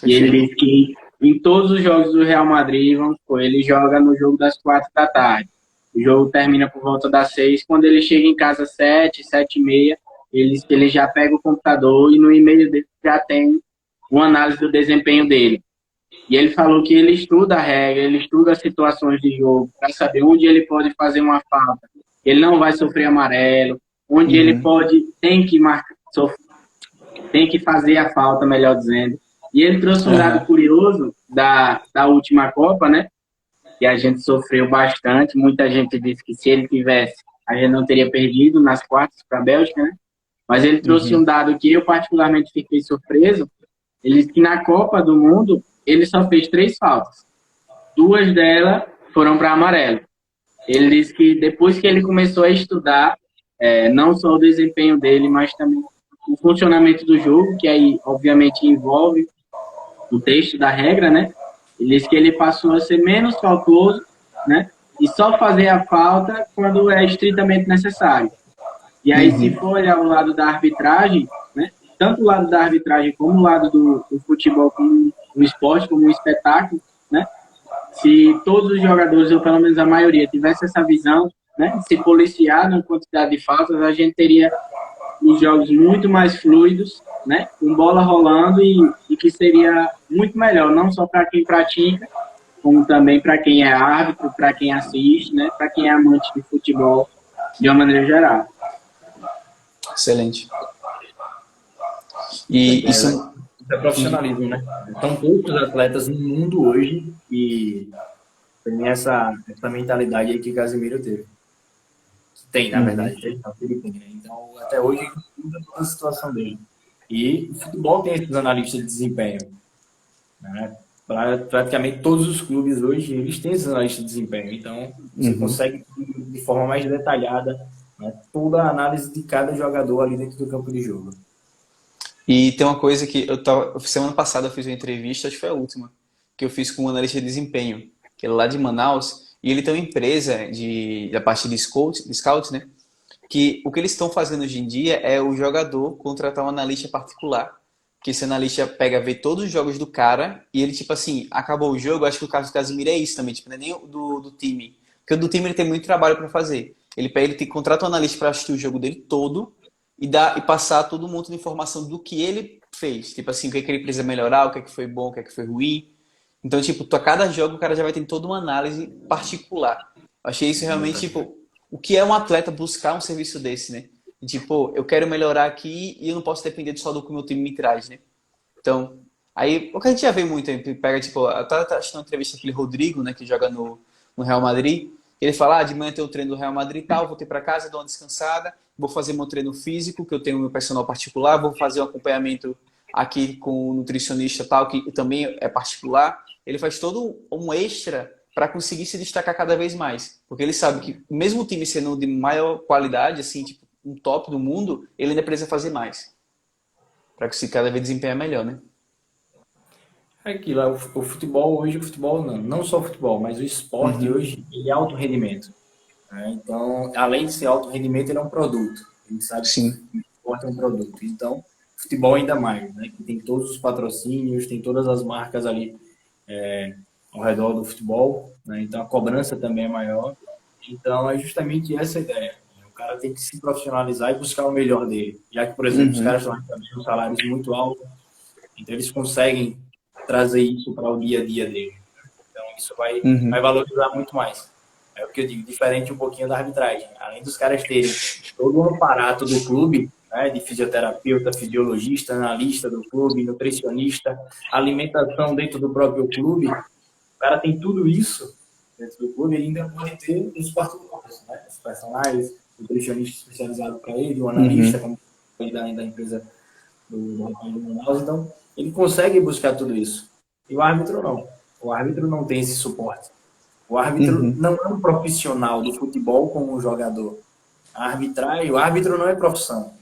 S3: E ele disse que em todos os jogos do Real Madrid, vamos supor, ele joga no jogo das 4 da tarde. O jogo termina por volta das 6. Quando ele chega em casa às 7, 7h30, ele já pega o computador e no e-mail dele já tem uma análise do desempenho dele. E ele falou que ele estuda a regra, ele estuda as situações de jogo para saber onde ele pode fazer uma falta. Ele não vai sofrer amarelo, onde ele tem que fazer a falta, melhor dizendo. E ele trouxe um dado curioso da última Copa, né? Que a gente sofreu bastante. Muita gente disse que se ele tivesse, a gente não teria perdido nas quartas para a Bélgica, né? Mas ele trouxe um dado que eu particularmente fiquei surpreso. Ele disse que na Copa do Mundo ele só fez 3 faltas. 2 delas foram para amarelo. Ele disse que depois que ele começou a estudar, não só o desempenho dele, mas também o funcionamento do jogo, que aí obviamente envolve o texto da regra, né? Ele disse que ele passou a ser menos faltoso, né? E só fazer a falta quando é estritamente necessário. E aí, se for olhar o lado da arbitragem, né? Tanto o lado da arbitragem como o lado do futebol como um esporte, como um espetáculo, né? Se todos os jogadores, ou pelo menos a maioria, tivesse essa visão, né? Se policiar na quantidade de faltas, a gente teria os jogos muito mais fluidos, né? Com bola rolando e que seria muito melhor, não só para quem pratica, como também para quem é árbitro, para quem assiste, né? Para quem é amante de futebol, de uma maneira geral.
S1: Excelente. E isso
S2: é profissionalismo, né? São poucos atletas no mundo hoje que tem essa mentalidade aí que Casemiro teve. Tem, na verdade, tem, né? Então, até hoje, ainda toda a situação dele. E o futebol tem esses analistas de desempenho. Né? Praticamente todos os clubes hoje, eles têm esses analistas de desempenho. Então, você consegue, de forma mais detalhada, né, toda a análise de cada jogador ali dentro do campo de jogo.
S1: E tem uma coisa que semana passada eu fiz uma entrevista, acho que foi a última, que eu fiz com um analista de desempenho, que é lá de Manaus, e ele tem uma empresa da parte de scout, né? Que o que eles estão fazendo hoje em dia é o jogador contratar um analista particular. Que esse analista vê todos os jogos do cara e ele, tipo assim, acabou o jogo, acho que o caso do Casemiro é isso também, tipo, não é nem do time. Porque o do time ele tem muito trabalho para fazer. Ele contrata um analista para assistir o jogo dele todo e passar todo mundo de informação do que ele fez. Tipo assim, o que ele precisa melhorar, o que foi bom, o que foi ruim. Então, tipo, a cada jogo o cara já vai ter toda uma análise particular. Eu achei isso realmente, tipo, o que é um atleta buscar um serviço desse, né? Tipo, eu quero melhorar aqui e eu não posso depender só do que o meu time me traz, né? Então, aí, o que a gente já vê muito, pega, tipo, eu tava assistindo uma entrevista daquele Rodrigo, né, que joga no Real Madrid, ele fala, de manhã tem o treino do Real Madrid e tal, vou ter para casa, dou uma descansada, vou fazer meu treino físico, que eu tenho meu personal particular, vou fazer um acompanhamento aqui com o nutricionista tal, que também é particular. Ele faz todo um extra para conseguir se destacar cada vez mais. Porque ele sabe que, mesmo o time sendo de maior qualidade, assim, tipo, um top do mundo, ele ainda precisa fazer mais. Para conseguir cada vez desempenhar melhor, né?
S2: É aquilo, o futebol hoje, não só o futebol, mas o esporte hoje, ele é alto rendimento. Né? Então, além de ser alto rendimento, ele é um produto. A gente sabe que o esporte é um produto. Então, futebol ainda mais, né? Que tem todos os patrocínios, tem todas as marcas ali ao redor do futebol, né? Então a cobrança também é maior. Então é justamente essa a ideia. cara tem que se profissionalizar e buscar o melhor dele. Já que, por exemplo, os
S1: Uhum.
S2: caras estão recebendo salários muito altos, então eles conseguem trazer isso para o dia a dia dele. Então isso vai
S1: Uhum.
S2: valorizar muito mais. É o que eu digo, diferente um pouquinho da arbitragem. Além dos caras terem todo o aparato do clube, né, de fisioterapeuta, fisiologista, analista do clube, nutricionista, alimentação dentro do próprio clube, o cara tem tudo isso dentro do clube, ele ainda pode ter os particulares, né? Os personagens, nutricionista especializado para ele, o analista,
S1: Uhum.
S2: como da empresa do Manaus. Então, ele consegue buscar tudo isso. E o árbitro não. O árbitro não tem esse suporte. O árbitro
S1: Uhum.
S2: não é um profissional do futebol como um jogador. A arbitragem, o árbitro não é profissão.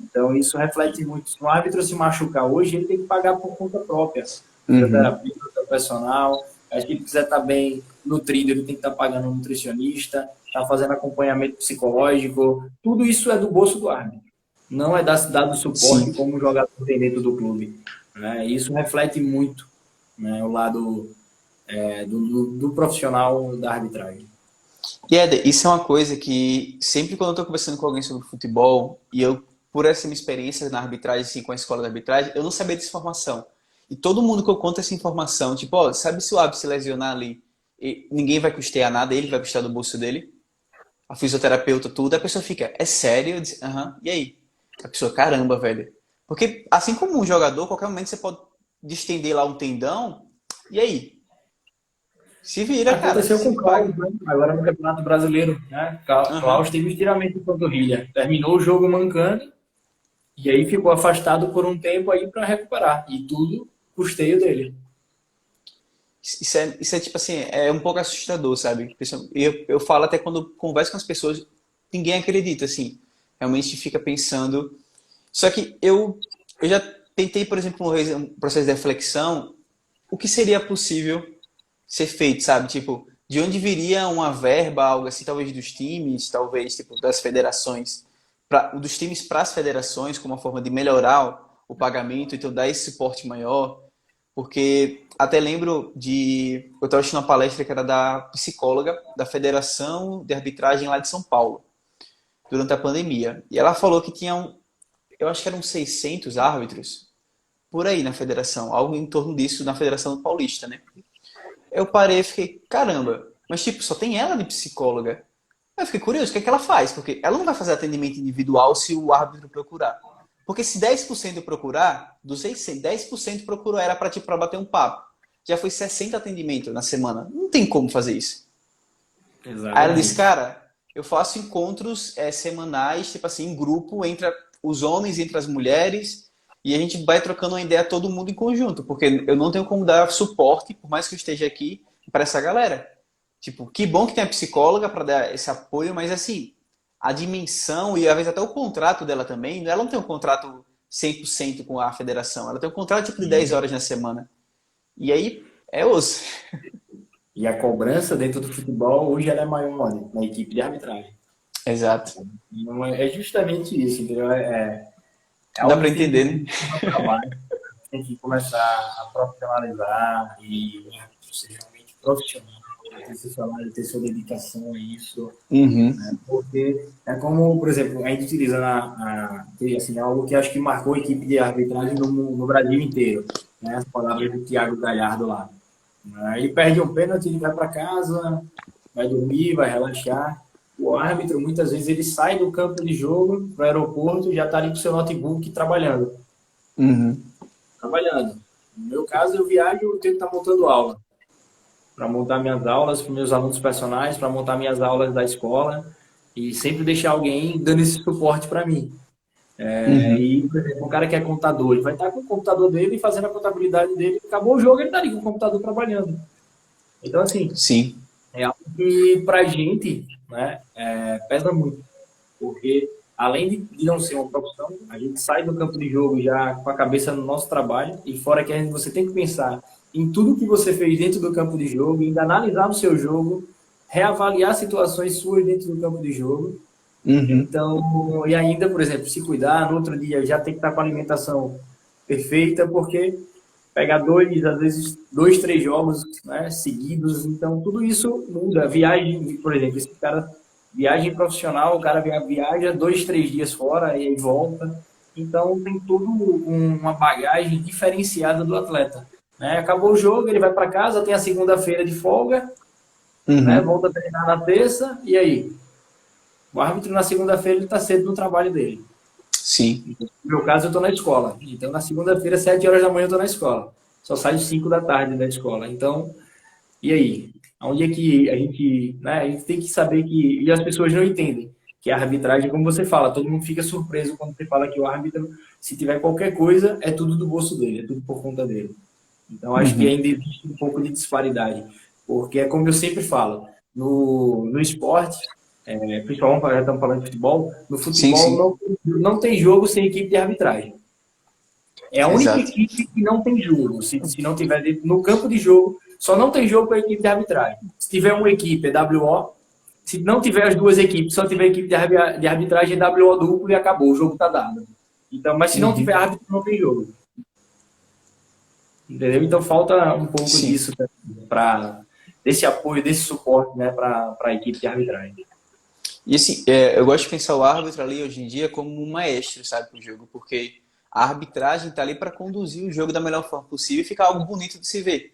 S2: Então, isso reflete muito. Se o árbitro se machucar hoje, ele tem que pagar por conta própria.
S1: Uhum.
S2: Fisioterapeuta, personal. Acho que ele quiser estar bem nutrido, ele tem que estar pagando um nutricionista, estar fazendo acompanhamento psicológico. Tudo isso é do bolso do árbitro. Não é dado suporte
S1: Sim.
S2: como o jogador tem dentro do clube. Né? Isso reflete muito, né, o lado do profissional da arbitragem.
S1: E Éder, isso é uma coisa que sempre quando eu estou conversando com alguém sobre futebol, e eu, por essa minha experiência na arbitragem, assim, com a escola de arbitragem, eu não sabia dessa informação. E todo mundo que eu conto essa informação, tipo, ó, sabe se o árbitro se lesionar ali, ninguém vai custear nada, ele vai custar do bolso dele, a fisioterapeuta, tudo, a pessoa fica, é sério? Eu disse, aham, e aí? A pessoa, caramba, velho. Porque assim como um jogador, qualquer momento você pode distender lá um tendão, e aí? Se vira, cara,
S2: Aconteceu com
S1: se
S2: o
S1: paga.
S2: Klaus, né? Agora no Campeonato Brasileiro. Né?
S1: Aham.
S2: Klaus teve estiramento de panturrilha. Terminou o jogo mancando e aí ficou afastado por um tempo aí para recuperar. E tudo custeio dele.
S1: Isso é tipo assim, é um pouco assustador, sabe? Eu falo até quando converso com as pessoas, ninguém acredita, assim. Realmente fica pensando. Só que eu já tentei, por exemplo, um processo de reflexão, o que seria possível ser feito, sabe? Tipo, de onde viria uma verba, algo assim, talvez dos times, talvez tipo das federações, dos times para as federações, como uma forma de melhorar o pagamento, então dar esse suporte maior. Porque até lembro de. Eu estava assistindo uma palestra que era da psicóloga da Federação de Arbitragem lá de São Paulo, durante a pandemia. E ela falou que tinham, eu acho que eram 600 árbitros por aí na federação, algo em torno disso na Federação Paulista, né? Eu parei e fiquei, caramba, mas tipo, só tem ela de psicóloga. Eu fiquei curioso, o que é que ela faz? Porque ela não vai fazer atendimento individual se o árbitro procurar. Porque se 10% procurar, dos 600, 10% procurou era para tipo, pra bater um papo. Já foi 60 atendimentos na semana. Não tem como fazer isso. Aí ela disse,
S2: Exatamente.
S1: cara, eu faço encontros semanais, tipo assim, em grupo, entre os homens, entre as mulheres, e a gente vai trocando uma ideia todo mundo em conjunto, porque eu não tenho como dar suporte, por mais que eu esteja aqui, para essa galera. Tipo, que bom que tem a psicóloga para dar esse apoio, mas assim, a dimensão e às vezes até o contrato dela também, ela não tem um contrato 100% com a federação, ela tem um contrato tipo de 10
S2: E,
S1: horas na semana. E aí é osso.
S2: e a cobrança dentro do futebol hoje ela é maior, né, na equipe de arbitragem.
S1: Exato.
S2: Não é justamente isso, entendeu? É
S1: Dá
S2: algo
S1: para
S2: que tem que
S1: entender,
S2: ter
S1: né?
S2: um trabalho, tem que começar a profissionalizar e ser realmente profissional, ter seu salário, ter sua dedicação a isso.
S1: Uhum.
S2: Porque é como, por exemplo, a gente utiliza assim, algo que acho que marcou a equipe de arbitragem no Brasil inteiro, né? As palavras do Thiago Galhardo lá. Ele perde um pênalti, ele vai para casa, vai dormir, vai relaxar. O árbitro, muitas vezes, ele sai do campo de jogo para o aeroporto e já está ali com o seu notebook trabalhando.
S1: Uhum.
S2: Trabalhando. No meu caso, eu viajo e eu tenho que estar montando aula. Para montar minhas aulas para meus alunos personagens, para montar minhas aulas da escola e sempre deixar alguém dando esse suporte para mim.
S1: Uhum.
S2: E, por exemplo, um cara que é contador, ele vai estar com o computador dele fazendo a contabilidade dele, acabou o jogo, ele está ali com o computador trabalhando. Então, assim,
S1: Sim.
S2: é algo que para a gente, né, pesa muito, porque além de não ser uma profissão, a gente sai do campo de jogo já com a cabeça no nosso trabalho, e fora que você tem que pensar em tudo que você fez dentro do campo de jogo, ainda analisar o seu jogo, reavaliar situações suas dentro do campo de jogo.
S1: Uhum.
S2: Então, e ainda, por exemplo, se cuidar, no outro dia já tem que estar com a alimentação perfeita, porque pegar às vezes, 2, 3 jogos, né, seguidos, então tudo isso muda. Viagem, por exemplo, esse cara Viagem profissional, o cara viaja 2, 3 dias fora e aí volta. Então tem toda uma bagagem diferenciada do atleta. Né? Acabou o jogo, ele vai para casa, tem a segunda-feira de folga, né?
S1: Uhum.
S2: Volta a treinar na terça, e aí? O árbitro na segunda-feira ele está cedo no trabalho dele.
S1: Sim.
S2: No meu caso, eu estou na escola. Então, na segunda-feira, 7 horas da manhã, eu estou na escola. Só saio 5 da tarde da escola. Então, e aí? Onde é que a gente, né, a gente tem que saber que, e as pessoas não entendem, que a arbitragem, como você fala, todo mundo fica surpreso quando você fala que o árbitro, se tiver qualquer coisa, é tudo do bolso dele, é tudo por conta dele. Então, acho que
S1: Uhum.
S2: ainda existe um pouco de disparidade, porque é como eu sempre falo, no esporte, principalmente já estamos falando de futebol, no
S1: Sim,
S2: futebol
S1: sim.
S2: não tem jogo sem equipe de arbitragem. É a única
S1: Exato.
S2: equipe que não tem jogo. Se não tiver no campo de jogo, só não tem jogo com a equipe de arbitragem. Se tiver uma equipe, é WO. Se não tiver as duas equipes, só tiver equipe de arbitragem, é WO duplo e acabou. O jogo tá dado. Então, mas se não tiver
S1: Uhum.
S2: árbitro, não tem jogo. Entendeu? Então falta um pouco
S1: Sim.
S2: disso para desse apoio, desse suporte, né, para a equipe de arbitragem.
S1: E assim, eu gosto de pensar o árbitro ali hoje em dia como um maestro, sabe, pro jogo, porque a arbitragem tá ali para conduzir o jogo da melhor forma possível e ficar algo bonito de se ver.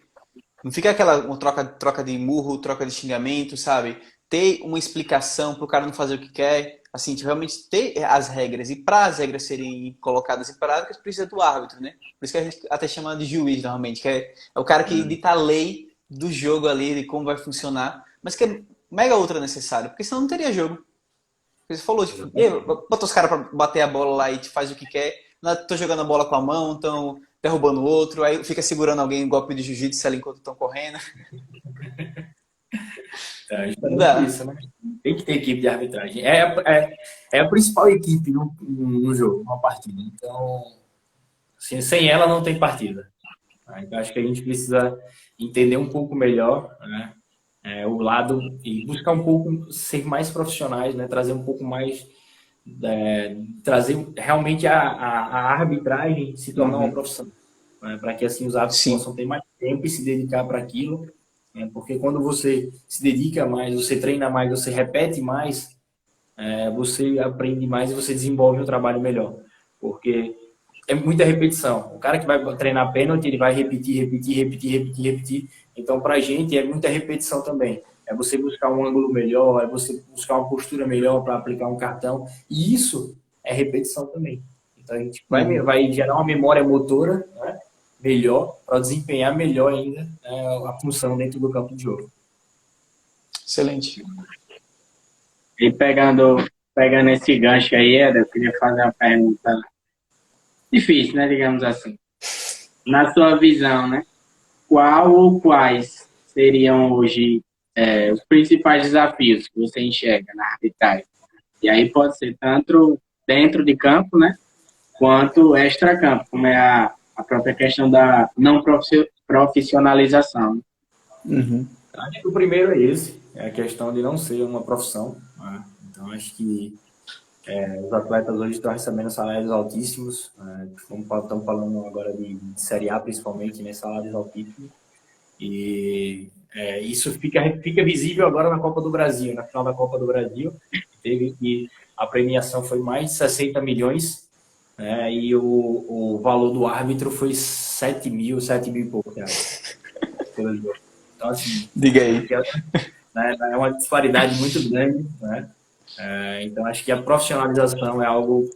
S1: Não fica aquela uma troca de murro, troca de xingamento, sabe? Ter uma explicação para o cara não fazer o que quer, assim, de realmente ter as regras. E para as regras serem colocadas em práticas, precisa do árbitro, né? Por isso que a gente até chama de juiz, normalmente, que é o cara que dita a lei do jogo ali, de como vai funcionar, mas que é mega ultra necessário, porque senão não teria jogo. Porque você falou, tipo, e aí, bota os caras para bater a bola lá e te faz o que quer, tô jogando a bola com a mão, estão derrubando o outro, aí fica segurando alguém em golpe de jiu-jitsu ali enquanto estão correndo.
S2: É
S1: Não
S2: justamente
S1: dá.
S2: isso, né? Tem que ter equipe de arbitragem. É a principal equipe no jogo, numa partida. Então, assim, sem ela não tem partida. Tá? Então, acho que a gente precisa entender um pouco melhor, né, o lado e buscar um pouco ser mais profissionais, né, trazer um pouco mais, trazer realmente a arbitragem se tornar uma
S1: Uhum.
S2: profissão, né, para que assim os árbitros
S1: Sim.
S2: possam ter mais tempo e se dedicar para aquilo, né, porque quando você se dedica mais, você treina mais, você repete mais, você aprende mais e você desenvolve um trabalho melhor, porque é muita repetição. O cara que vai treinar pênalti, ele vai repetir, repetir, repetir, repetir, repetir. Então, para a gente, é muita repetição também. É você buscar um ângulo melhor, é você buscar uma postura melhor para aplicar um cartão. E isso é repetição também. Então, a gente
S1: Uhum.
S2: vai gerar uma memória motora, né, melhor, para desempenhar melhor ainda, né, a função dentro do campo de jogo.
S1: Excelente.
S3: E pegando esse gancho aí, Eda, eu queria fazer uma pergunta difícil, né, digamos assim. Na sua visão, né, qual ou quais seriam hoje os principais desafios que você enxerga na arbitragem? E aí pode ser tanto dentro de campo, né, quanto extra-campo, como é a própria questão da não profissionalização.
S1: Uhum.
S2: Acho que o primeiro é esse, é a questão de não ser uma profissão, né? Então, acho que os atletas hoje estão recebendo salários altíssimos, como estamos falando agora de Série A principalmente, né, salários altíssimos, e isso fica visível agora na Copa do Brasil, na final da Copa do Brasil, teve que a premiação foi mais de 60 milhões, né, e o valor do árbitro foi 7 mil e pouco reais pelo jogo. Então, assim,
S1: Diga aí.
S2: né, é uma disparidade muito grande, né? Então, acho que a profissionalização é algo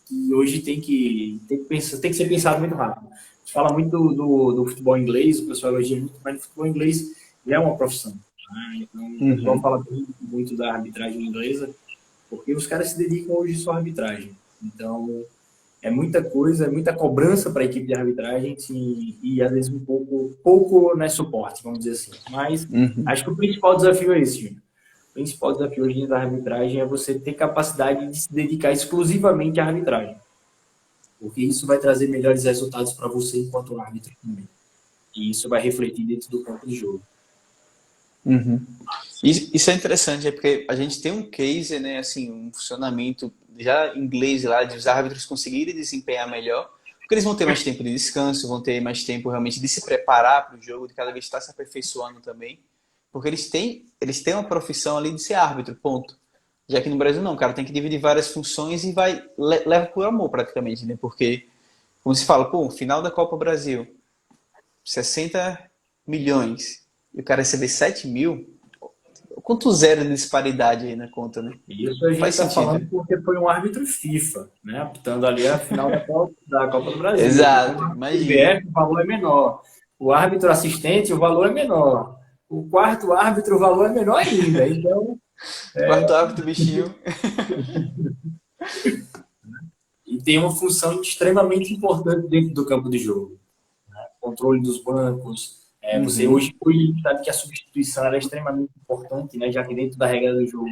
S2: que hoje tem que ser pensado muito rápido. A gente fala muito do futebol inglês, o pessoal elogia muito, mas o futebol inglês é uma profissão. Né? Então, o pessoal
S1: Uhum.
S2: fala muito da arbitragem inglesa, porque os caras se dedicam hoje só à arbitragem. Então, é muita coisa, é muita cobrança para a equipe de arbitragem e às vezes pouco né, suporte, vamos dizer assim. Mas
S1: Uhum.
S2: acho que o principal desafio é esse, Júnior. O principal desafio hoje da arbitragem é você ter capacidade de se dedicar exclusivamente à arbitragem. Porque isso vai trazer melhores resultados para você enquanto árbitro também. E isso vai refletir dentro do campo de jogo.
S1: Uhum. Isso é interessante, é porque a gente tem um case, né, assim, um funcionamento já em inglês lá, de os árbitros conseguirem desempenhar melhor, porque eles vão ter mais tempo de descanso, vão ter mais tempo realmente de se preparar para o jogo, de cada vez estar se aperfeiçoando também. Porque eles têm uma profissão ali de ser árbitro, ponto. Já que no Brasil não, o cara tem que dividir várias funções e leva por amor praticamente, né? Porque, como se fala, pô, final da Copa Brasil, 60 milhões, e o cara receber 7 mil, quanto zero de disparidade aí na conta, né?
S2: Isso a gente
S1: Faz
S2: está falando
S1: sentido.
S2: porque foi um árbitro FIFA, né? Apitando ali a final da Copa do Brasil. Porque o
S1: Exato,
S2: árbitro
S1: imagina.
S2: CBF, o valor é menor. O árbitro assistente, o valor é menor. O quarto árbitro, o valor é menor ainda. Então,
S1: Quarto árbitro, bichinho.
S2: e tem uma função extremamente importante dentro do campo de jogo. Controle dos bancos. Você
S1: Uhum.
S2: hoje sabe que a substituição era extremamente importante, né? Já que dentro da regra do jogo,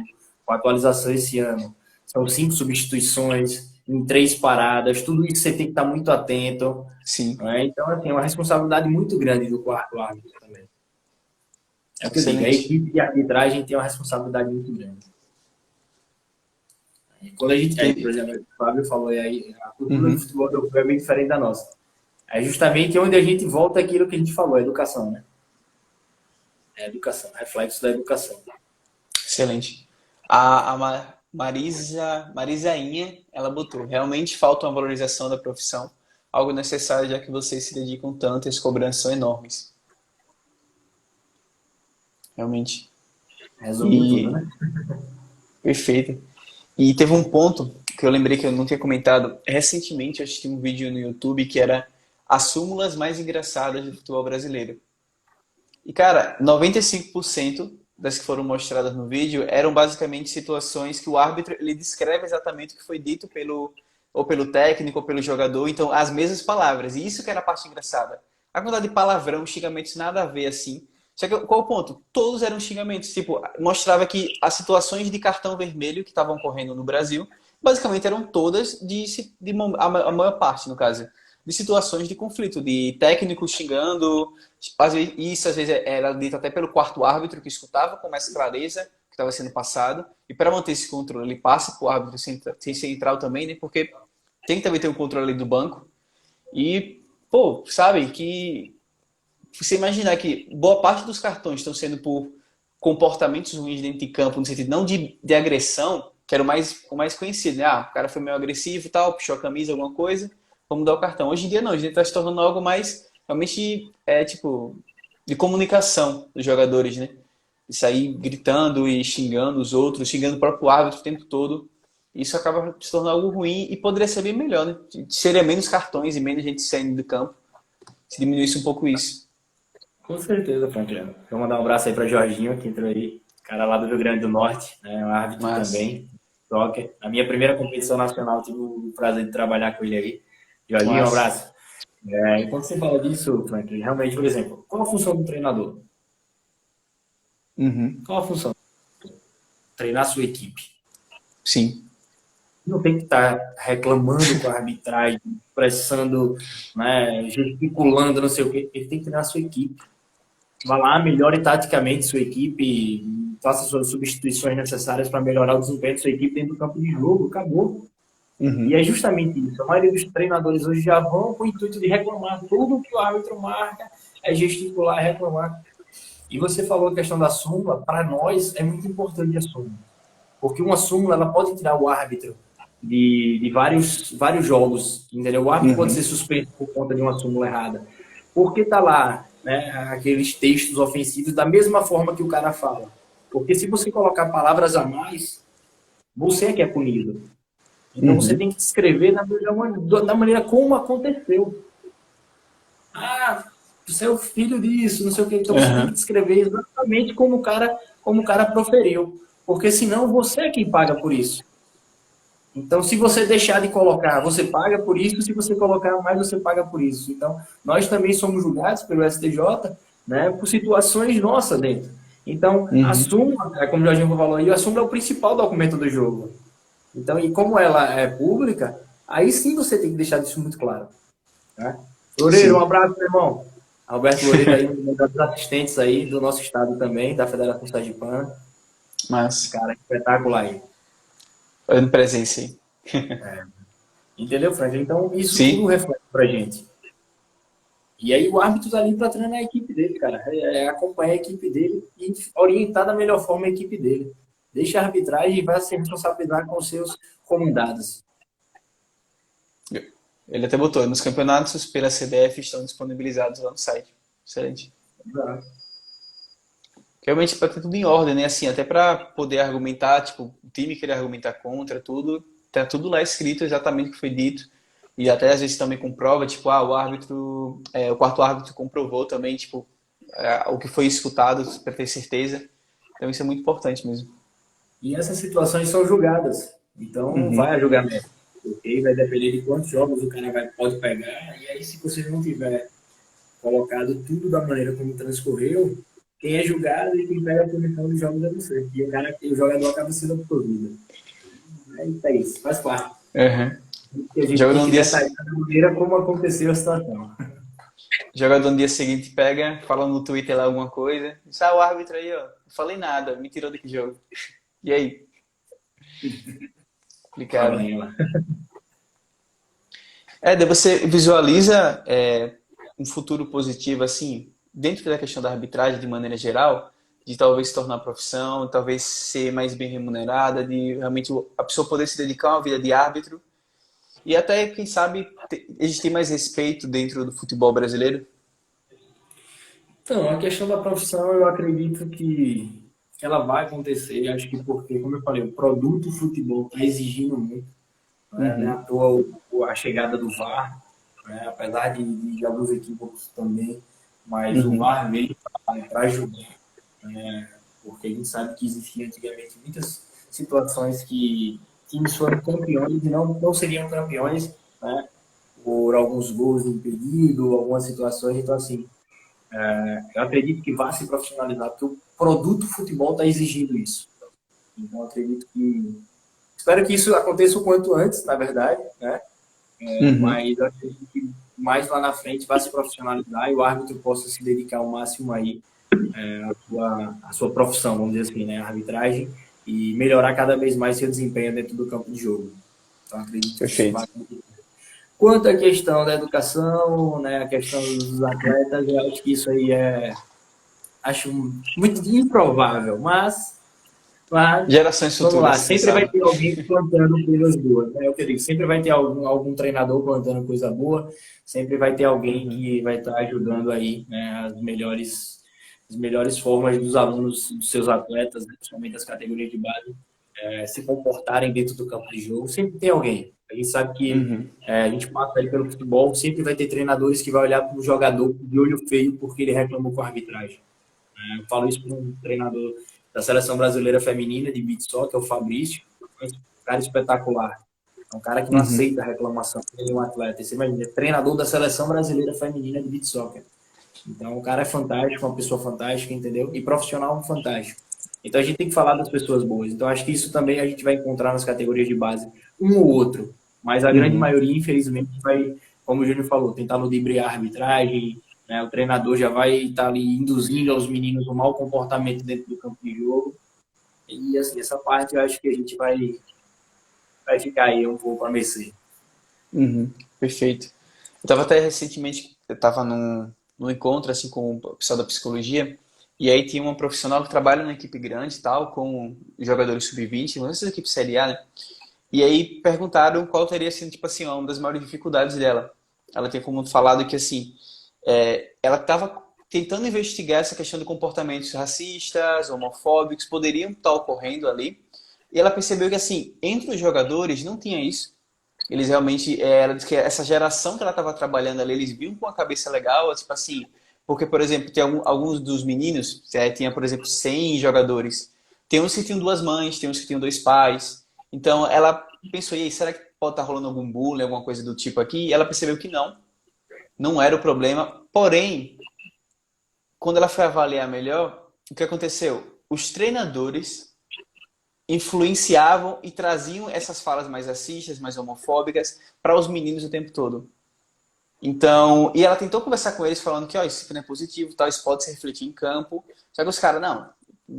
S2: com a atualização esse ano, são 5 substituições em 3 paradas, tudo isso você tem que estar muito atento.
S1: Sim,
S2: Né? Então, assim, é uma responsabilidade muito grande do quarto árbitro também. É o que eu digo, a
S1: excelente.
S2: equipe de arbitragem tem uma responsabilidade muito grande. E quando a gente, por
S1: Tem...
S2: exemplo, o Fábio falou aí, a cultura do
S1: Uhum.
S2: futebol europeu é bem diferente da nossa. É justamente onde a gente volta aquilo que a gente falou, a educação, né? É a educação, reflexo da educação.
S1: Excelente. A Marisainha, ela botou, realmente falta uma valorização da profissão, algo necessário já que vocês se dedicam tanto e as cobranças são enormes. Realmente.
S2: Resumiu tudo,
S1: E
S2: né?
S1: perfeito. E teve um ponto que eu lembrei que eu não tinha comentado. Recentemente eu assisti um vídeo no YouTube que era as súmulas mais engraçadas do futebol brasileiro. E, cara, 95% das que foram mostradas no vídeo eram basicamente situações que o árbitro ele descreve exatamente o que foi dito ou pelo técnico ou pelo jogador, então as mesmas palavras. E isso que era a parte engraçada. A quantidade de palavrão, xingamentos, nada a ver assim. Só que qual o ponto? Todos eram xingamentos. Tipo, mostrava que as situações de cartão vermelho que estavam ocorrendo no Brasil, basicamente eram todas a maior parte, no caso, de situações de conflito, de técnico xingando, isso às vezes era dito até pelo quarto árbitro que escutava com mais clareza o que estava sendo passado. E para manter esse controle, ele passa para o árbitro central também, né? Porque tem que também ter um controle do banco. E, pô, sabe que você imaginar que boa parte dos cartões estão sendo por comportamentos ruins dentro de campo, no sentido não de agressão, que era o mais conhecido, né? Ah, o cara foi meio agressivo e tal, puxou a camisa, alguma coisa, vamos dar o cartão. Hoje em dia não, hoje em dia está se tornando algo mais realmente tipo de comunicação dos jogadores, né? De sair gritando e xingando os outros, xingando o próprio árbitro o tempo todo. Isso acaba se tornando algo ruim e poderia ser bem melhor, né? Seria menos cartões e menos gente saindo do campo se diminuísse um pouco isso.
S2: Com certeza, Franklin. Vou mandar um abraço aí para Jorginho, que entrou aí, cara lá do Rio Grande do Norte, né? Um árbitro
S1: Mas,
S2: também, soccer. Na minha primeira competição nacional, tive o prazer de trabalhar com ele aí. Jorginho, um
S1: mas,
S2: abraço. Enquanto você fala disso, Franklin, realmente, por exemplo, qual a função do treinador?
S1: uhum,
S2: Qual a função? Treinar a sua equipe.
S1: sim,
S2: Não tem que estar reclamando com a arbitragem, pressando, né, gesticulando, não sei o quê. Ele tem que treinar a sua equipe. Vá lá, melhore taticamente sua equipe, faça suas substituições necessárias para melhorar o desempenho da sua equipe dentro do campo de jogo. Acabou. E
S1: uhum,
S2: é justamente isso. A maioria dos treinadores hoje já vão com o intuito de reclamar. Tudo que o árbitro marca é gesticular, é reclamar. E você falou a questão da súmula. Para nós, é muito importante a súmula. Porque uma súmula ela pode tirar o árbitro de vários jogos. Entendeu? O árbitro pode ser
S1: uhum,
S2: suspenso por conta de uma súmula errada. Porque tá lá, né, aqueles textos ofensivos da mesma forma que o cara fala. Porque se você colocar palavras a mais, você é que é punido. Então você
S1: uhum,
S2: tem que descrever da maneira como aconteceu. Ah, você é o filho disso, não sei o que. Então você tem que
S1: uhum,
S2: descrever exatamente como o cara proferiu. Porque senão você é quem paga por isso. Então, se você deixar de colocar, você paga por isso. Se você colocar mais, você paga por isso. Então, nós também somos julgados pelo STJ, né, por situações nossas dentro. Então, a
S1: uhum.
S2: súmula, como o Jorginho falou aí, a súmula é o principal documento do jogo. Então, e como ela é pública, aí sim você tem que deixar isso muito claro. Né? Loureiro, um
S1: Sim,
S2: abraço, meu irmão. Alberto Loureiro aí, um dos assistentes aí do nosso estado também, da Federação Sergipana.
S1: mas
S2: Cara, espetacular aí.
S1: fazendo presença aí.
S2: Entendeu, Frank? Então, isso tudo
S1: Sim,
S2: reflete pra gente. E aí o árbitro tá ali para treinar a equipe dele, cara. Acompanhar a equipe dele e orientar da melhor forma a equipe dele. Deixa a arbitragem e vai se responsabilizar com os seus comandados.
S1: Ele até botou, nos campeonatos pela CBF estão disponibilizados lá no site. Excelente. Realmente para ter tudo em ordem, né? Assim, até para poder argumentar, tipo, o time querer argumentar contra tudo, tá tudo lá escrito exatamente o que foi dito. E até às vezes também comprova, tipo, o árbitro, o quarto árbitro comprovou também, tipo, o que foi escutado para ter certeza. Então isso é muito importante mesmo.
S2: E essas situações são julgadas. Então vai
S1: Uhum.
S2: a julgamento. Ok? Vai depender de quantos jogos o cara pode pegar. E aí, se você não tiver colocado tudo da maneira como transcorreu, quem é julgado e quem pega a punição dos jogos é você. E o jogador acaba sendo absolvido. É isso, faz parte.
S1: Uhum.
S2: E a gente
S1: Jogador
S2: tem
S1: no
S2: que
S1: dia,
S2: detalhar da maneira como aconteceu a situação.
S1: jogador no dia seguinte pega, fala no Twitter lá alguma coisa, diz, o árbitro aí, ó, não falei nada, me tirou daqui jogo. E aí? Complicado. Daí você visualiza um futuro positivo, assim, dentro da questão da arbitragem de maneira geral, de talvez se tornar profissão, talvez ser mais bem remunerada, de realmente a pessoa poder se dedicar a uma vida de árbitro e até, quem sabe, existir mais respeito dentro do futebol brasileiro?
S2: Então, a questão da profissão, eu acredito que ela vai acontecer. Acho que porque, como eu falei, o produto futebol está exigindo muito. Né? À
S1: Uhum,
S2: toa a chegada do VAR, né? Apesar de alguns equívocos também, mas o
S1: uhum,
S2: VAR veio para ajudar, né? Porque a gente sabe que existiam antigamente muitas situações que times foram campeões e não seriam campeões, né? Por alguns gols impedidos, algumas situações. Então, assim, eu acredito que vai se profissionalizar, porque o produto futebol está exigindo isso. Então, acredito que... Espero que isso aconteça o quanto antes, na verdade, né?
S1: uhum.
S2: Mas eu acredito que mais lá na frente vai se profissionalizar e o árbitro possa se dedicar ao máximo aí à sua profissão, vamos dizer assim, né? A arbitragem, e melhorar cada vez mais seu desempenho dentro do campo de jogo. Então, acredito que isso vai
S1: Perfeito.
S2: acontecer. Quanto à questão da educação, né, a questão dos atletas, eu acho que isso aí acho muito improvável, mas
S1: Gerações
S2: vamos lá,
S1: futuras, quem
S2: sempre vai
S1: sabe?
S2: ter alguém plantando coisas boas, né? Eu digo, sempre vai ter algum treinador plantando coisa boa, sempre vai ter alguém
S1: Uhum.
S2: que vai estar ajudando aí, né, as melhores formas dos alunos, dos seus atletas, né, principalmente das categorias de base, se comportarem dentro do campo de jogo. Sempre tem alguém. A gente sabe que
S1: Uhum.
S2: a gente passa aí pelo futebol, sempre vai ter treinadores que vai olhar para o jogador de olho feio porque ele reclamou com a arbitragem. Eu falo isso para um treinador da seleção brasileira feminina de beach soccer, que é o Fabrício, é um cara espetacular. É um cara que não
S1: Uhum.
S2: aceita a reclamação de um atleta. Você imagina, é treinador da seleção brasileira feminina de beach soccer. Então, o cara é fantástico, uma pessoa fantástica, entendeu? E profissional fantástico. Então, a gente tem que falar das pessoas boas. Então, acho que isso também a gente vai encontrar nas categorias de base, um ou outro. Mas a grande
S1: Uhum.
S2: maioria, infelizmente, vai, como o Júnior falou, tentar ludibriar a arbitragem, né? O treinador já vai estar ali induzindo aos meninos um mau comportamento dentro do campo de jogo. E, assim, essa parte eu acho que a gente vai ficar aí um pouco a mercê.
S1: Uhum. Perfeito. Eu estava até recentemente, eu estava num encontro assim com o pessoal da psicologia, e aí tinha uma profissional que trabalha numa equipe grande e tal, com jogadores sub-20, não sei se é equipe Série A, né? E aí perguntaram qual teria sido, tipo assim, uma das maiores dificuldades dela. Ela tinha como falado que, assim, ela estava tentando investigar essa questão de comportamentos racistas, homofóbicos, poderiam estar ocorrendo ali. E ela percebeu que, assim, entre os jogadores não tinha isso. Eles realmente, ela disse que essa geração que ela estava trabalhando ali, eles vinham com a cabeça legal, tipo assim, porque, por exemplo, tem alguns dos meninos, tinha, por exemplo, 100 jogadores. Tem uns que tinham duas mães, tem uns que tinham dois pais. Então, ela pensou, e aí, será que pode estar rolando algum bullying, alguma coisa do tipo aqui? E ela percebeu que não era o problema. Porém, quando ela foi avaliar melhor, o que aconteceu? Os treinadores influenciavam e traziam essas falas mais racistas, mais homofóbicas para os meninos o tempo todo. Então, e ela tentou conversar com eles falando que, ó, isso não é positivo, tal, isso pode se refletir em campo. Só que os caras, não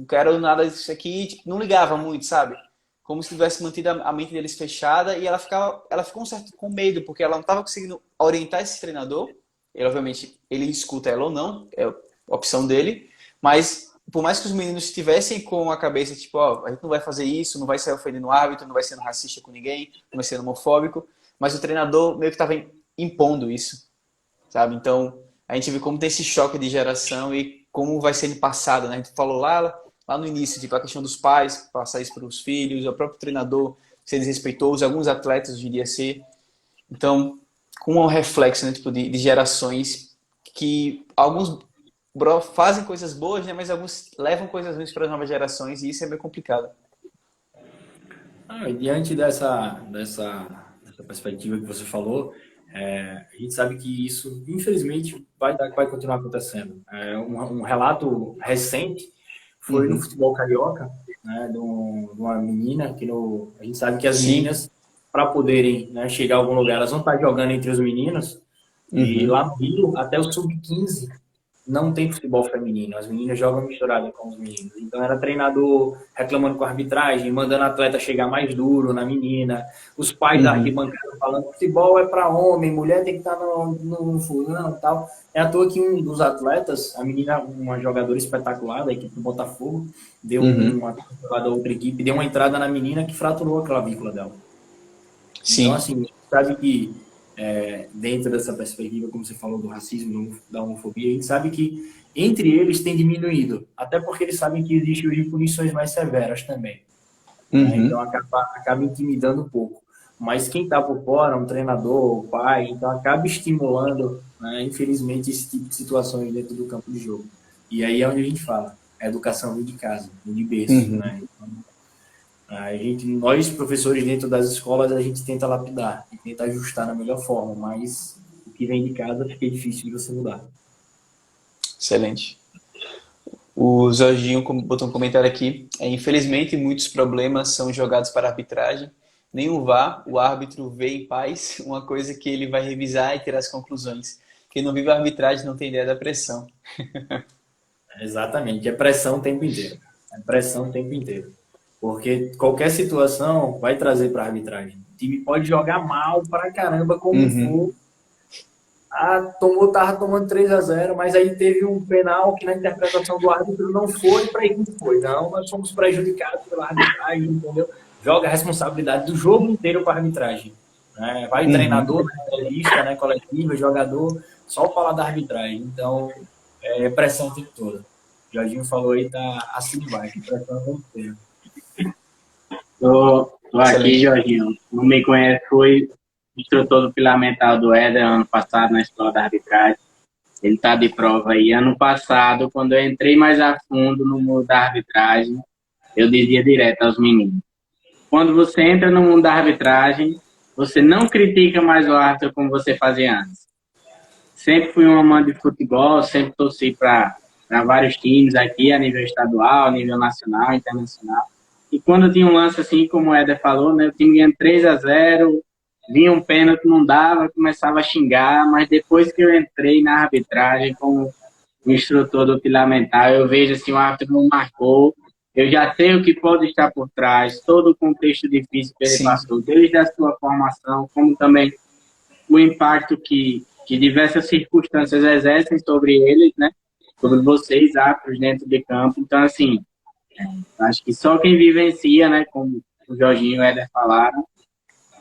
S1: quero nada disso aqui, tipo, não ligava muito, sabe? Como se tivesse mantido a mente deles fechada e ela ficou um certo com medo, porque ela não estava conseguindo orientar esse treinador Ele, obviamente, ele escuta ela ou não, é a opção dele, mas por mais que os meninos estivessem com a cabeça, tipo, ó, a gente não vai fazer isso, não vai sair ofendendo o árbitro, não vai sendo racista com ninguém, não vai sendo homofóbico, mas o treinador meio que estava impondo isso, sabe? Então, a gente vê como tem esse choque de geração e como vai sendo passado, né? A gente falou lá no início, tipo, a questão dos pais, passar isso para os filhos, o próprio treinador ser desrespeitoso, alguns atletas hoje em dia ser. Então, com um reflexo, né, tipo, de gerações que alguns fazem coisas boas, né, mas alguns levam coisas ruins para as novas gerações e isso é meio complicado.
S2: E diante dessa perspectiva que você falou, a gente sabe que isso, infelizmente, vai continuar acontecendo. Um relato recente foi no futebol carioca, né, de uma menina que a gente sabe que as meninas, para poderem, né, chegar a algum lugar, elas vão estar jogando entre os meninos. E lá no Rio, até o sub-15 não tem futebol feminino, as meninas jogam misturada com os meninos. Então era treinador reclamando com a arbitragem, mandando a atleta chegar mais duro na menina, os pais da arquibancada falando que futebol é para homem, mulher tem que estar no fulano e tal. É à toa que um dos atletas, a menina, uma jogadora espetacular da equipe do Botafogo, deu uma da outra equipe, deu uma entrada na menina que fraturou a clavícula dela.
S1: Sim.
S2: Então, assim, sabe que dentro dessa perspectiva, como você falou, do racismo, da homofobia, a gente sabe que entre eles tem diminuído, até porque eles sabem que existem hoje punições mais severas também. Então acaba intimidando um pouco. Mas quem está por fora, um treinador, o pai, então acaba estimulando, né, infelizmente, esse tipo de situações dentro do campo de jogo. E aí é onde a gente fala, a educação vem de casa, vem de berço, né? Então, nós, professores dentro das escolas, a gente tenta lapidar, tenta ajustar na melhor forma, mas o que vem de casa fica difícil de você mudar.
S1: Excelente. O Jorginho botou um comentário aqui. Infelizmente, muitos problemas são jogados para a arbitragem. Nenhum VAR, o árbitro vê em paz uma coisa que ele vai revisar e tirar as conclusões. Quem não vive a arbitragem não tem ideia da pressão.
S2: Exatamente, é pressão o tempo inteiro. É pressão o tempo inteiro. Porque qualquer situação vai trazer para a arbitragem. O time pode jogar mal pra caramba, como for. Tava tomando 3-0, mas aí teve um penal que na interpretação do árbitro não foi para quem foi. Não, nós somos prejudicados pela arbitragem, entendeu? Joga a responsabilidade do jogo inteiro para a arbitragem. Né? Vai treinador, entrevista, né, coletiva, jogador, só falar da arbitragem. Então, pressão o tempo todo. O Jorginho falou aí, tá assim de baixo, pressão o tempo inteiro.
S3: Tô aqui, Jorginho. Não me conhece, fui instrutor do Filamental do Éder ano passado na escola da arbitragem. Ele está de prova aí. Ano passado, quando eu entrei mais a fundo no mundo da arbitragem, eu dizia direto aos meninos: quando você entra no mundo da arbitragem, você não critica mais o árbitro como você fazia antes. Sempre fui um amante de futebol, sempre torci para vários times aqui, a nível estadual, a nível nacional, internacional. E quando tinha um lance assim, como o Éder falou, né, o time ganhando 3-0, vinha um pênalti, não dava, começava a xingar, mas depois que eu entrei na arbitragem como instrutor do Filamental, eu vejo assim, o árbitro não marcou, eu já sei o que pode estar por trás, todo o contexto difícil que ele passou, desde a sua formação, como também o impacto que diversas circunstâncias exercem sobre eles, né, sobre vocês, árbitros, dentro de campo. Então, assim, acho que só quem vivencia, né, como o Jorginho e o Éder falaram,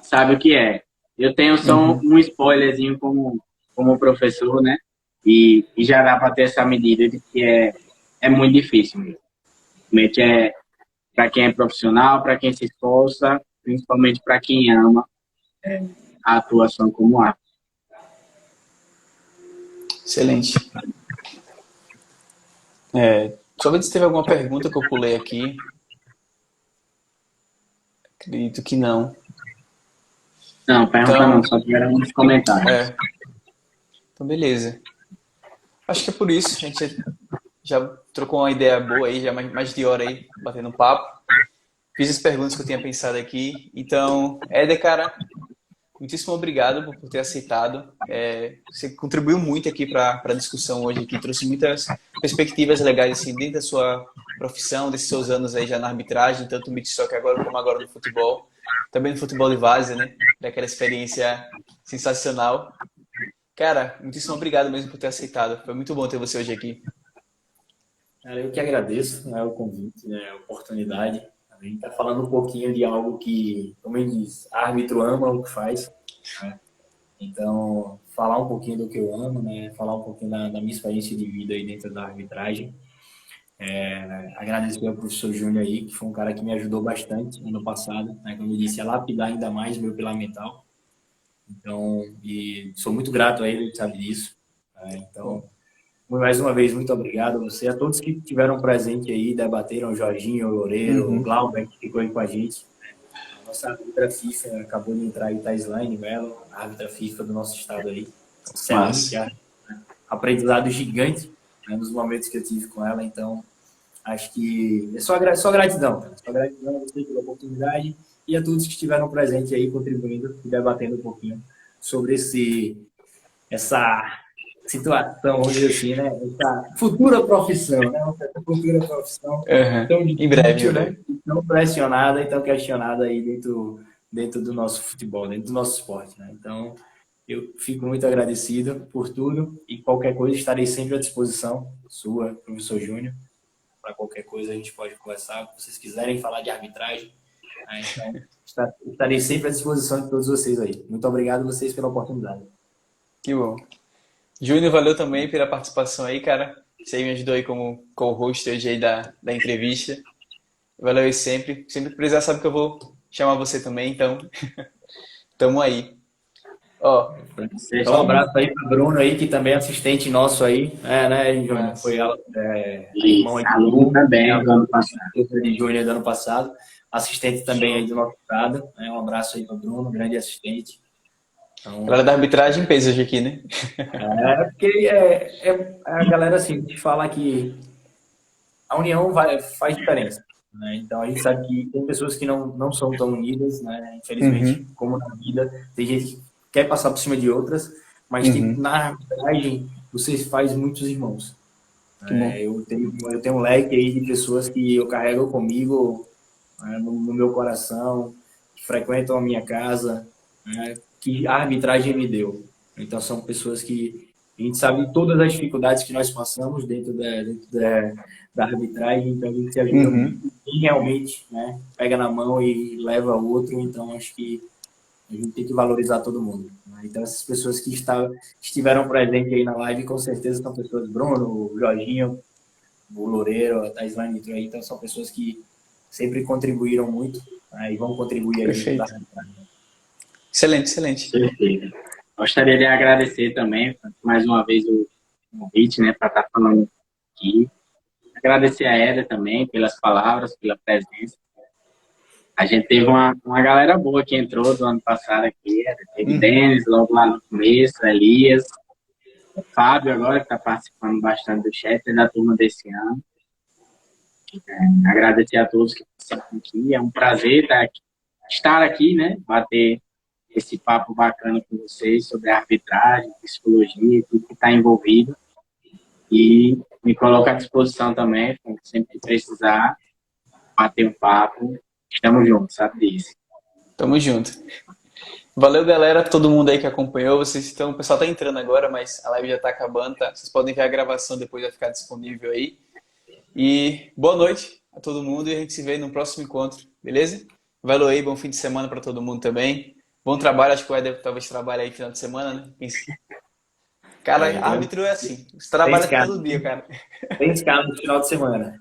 S3: sabe o que é. Eu tenho só um spoilerzinho como professor, né, e já dá para ter essa medida de que é muito difícil mesmo. Realmente para quem é profissional, para quem se esforça, principalmente para quem ama a atuação como árbitro.
S1: Excelente. Só ver se teve alguma pergunta que eu pulei aqui. Acredito que não.
S3: Não, pergunta não, só tiveram uns comentários.
S1: Então, beleza. Acho que é por isso. A gente já trocou uma ideia boa aí, já mais de hora aí, batendo papo. Fiz as perguntas que eu tinha pensado aqui. Então, Éder, cara, muitíssimo obrigado por ter aceitado. Você contribuiu muito aqui para a discussão hoje, aqui, trouxe muitas perspectivas legais assim, dentro da sua profissão, desses seus anos aí já na arbitragem, tanto no beach soccer agora como agora no futebol. Também no futebol de várzea, né? Daquela experiência sensacional. Cara, muitíssimo obrigado mesmo por ter aceitado. Foi muito bom ter você hoje aqui.
S2: Cara, eu que agradeço, né, o convite, né, a oportunidade. A gente está falando um pouquinho de algo que, como ele diz, árbitro ama o que faz, né? Então, falar um pouquinho do que eu amo, né, falar um pouquinho da minha experiência de vida aí dentro da arbitragem. Agradecer ao professor Júnior aí, que foi um cara que me ajudou bastante ano passado, né, como eu disse, a lapidar ainda mais meu pilar mental. Então, e sou muito grato a ele, ele sabe disso. Né? Então, mais uma vez, muito obrigado a você, a todos que tiveram presente aí, debateram, o Jorginho, o Loureiro, o Glauber, que ficou aí com a gente. A nossa árbitra FIFA acabou de entrar aí, Thaislaine Mello, a árbitra FIFA do nosso estado aí. Excelente, né? Aprendizado gigante, né, nos momentos que eu tive com ela. Então, acho que é só gratidão, cara. Só gratidão a você pela oportunidade e a todos que estiveram presentes aí, contribuindo e debatendo um pouquinho sobre essa situação, vamos dizer assim, né? Essa futura profissão, né? Essa futura profissão tão
S1: Em breve,
S2: difícil, né? Tão pressionada e tão questionada aí dentro do nosso futebol, dentro do nosso esporte, né? Então, eu fico muito agradecido por tudo e qualquer coisa estarei sempre à disposição sua, professor Júnior. Para qualquer coisa a gente pode conversar. Se vocês quiserem falar de arbitragem, né? Então, estarei sempre à disposição de todos vocês aí. Muito obrigado a vocês pela oportunidade.
S1: Que bom. Júnior, valeu também pela participação aí, cara. Você aí me ajudou aí como co-host hoje aí da entrevista. Valeu aí sempre. Sempre que precisar, sabe que eu vou chamar você também, então tamo aí. Ó,
S2: Então, um abraço aí para Bruno aí, que também é assistente nosso aí, né, Júnior? Foi irmão aí
S3: do Bruno também, do ano passado.
S2: De Júnior do ano passado. Assistente também aí do nosso estado. Né? Um abraço aí para Bruno, grande assistente.
S1: Então, galera da arbitragem peso hoje aqui, né?
S2: Porque a galera assim, te fala que a união faz diferença. Né? Então a gente sabe que tem pessoas que não são tão unidas, né? Infelizmente, como na vida, tem gente que quer passar por cima de outras, mas que na arbitragem você faz muitos irmãos. Eu tenho um leque aí de pessoas que eu carrego comigo no meu coração, que frequentam a minha casa, né? Que a arbitragem me deu. Então são pessoas que a gente sabe todas as dificuldades que nós passamos dentro da arbitragem, então a gente se ajuda muito e realmente, né, pega na mão e leva o outro. Então acho que a gente tem que valorizar todo mundo. Né? Então essas pessoas que estiveram presentes aí na live, com certeza são pessoas, Bruno, o Jorginho, o Loureiro, a Thaislaine, então são pessoas que sempre contribuíram muito, né, e vão contribuir aí.
S1: Perfeito. Excelente, excelente.
S3: Perfeito. Gostaria de agradecer também, mais uma vez, o convite, né, para estar falando aqui. Agradecer a Éder também pelas palavras, pela presença. A gente teve uma galera boa que entrou do ano passado aqui. Teve Denis, logo lá no começo, Elias, o Fábio agora, que está participando bastante do chat, é da turma desse ano. Agradecer a todos que participam aqui. É um prazer estar aqui, né, bater esse papo bacana com vocês sobre arbitragem, psicologia, tudo que está envolvido. E me coloco à disposição também, sempre que precisar, bater um papo. Estamos juntos, sabe disso.
S1: Tamo junto. Valeu, galera, todo mundo aí que acompanhou. O pessoal tá entrando agora, mas a live já tá acabando, tá? Vocês podem ver a gravação, depois vai ficar disponível aí. E boa noite a todo mundo e a gente se vê no próximo encontro, beleza? Valeu aí, bom fim de semana para todo mundo também. Bom trabalho, acho que o Éder talvez trabalhe aí final de semana, né? Cara, árbitro é assim, você trabalha todo dia, cara.
S2: Tem escala no final de semana.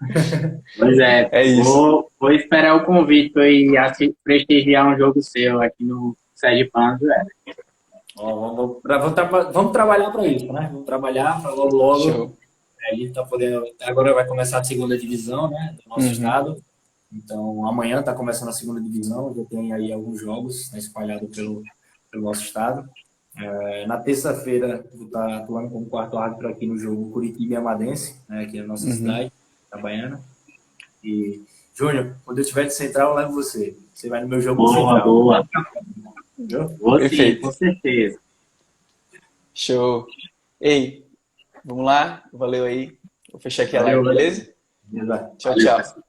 S3: Pois é
S1: isso.
S3: Vou esperar o convite para ir prestigiar um jogo seu aqui no Sergipano, Éder.
S2: Vamos trabalhar para isso, né? Vamos trabalhar para logo.
S1: Show.
S2: A gente tá podendo. Agora vai começar a segunda divisão, né? Do nosso estado. Então, amanhã está começando a segunda divisão, já tem aí alguns jogos, né, espalhados pelo nosso estado. Na terça-feira, vou estar atuando como quarto árbitro aqui no jogo Curitiba e Amadense, né, aqui na nossa cidade, Itabaiana. E, Júnior, quando eu estiver de central, eu levo você. Você vai no meu jogo de central.
S3: Boa.
S2: Vou
S3: sim, com certeza.
S1: Show. Ei, vamos lá, valeu aí. Vou fechar aqui a live, beleza?
S2: Beleza.
S1: Tchau, tchau.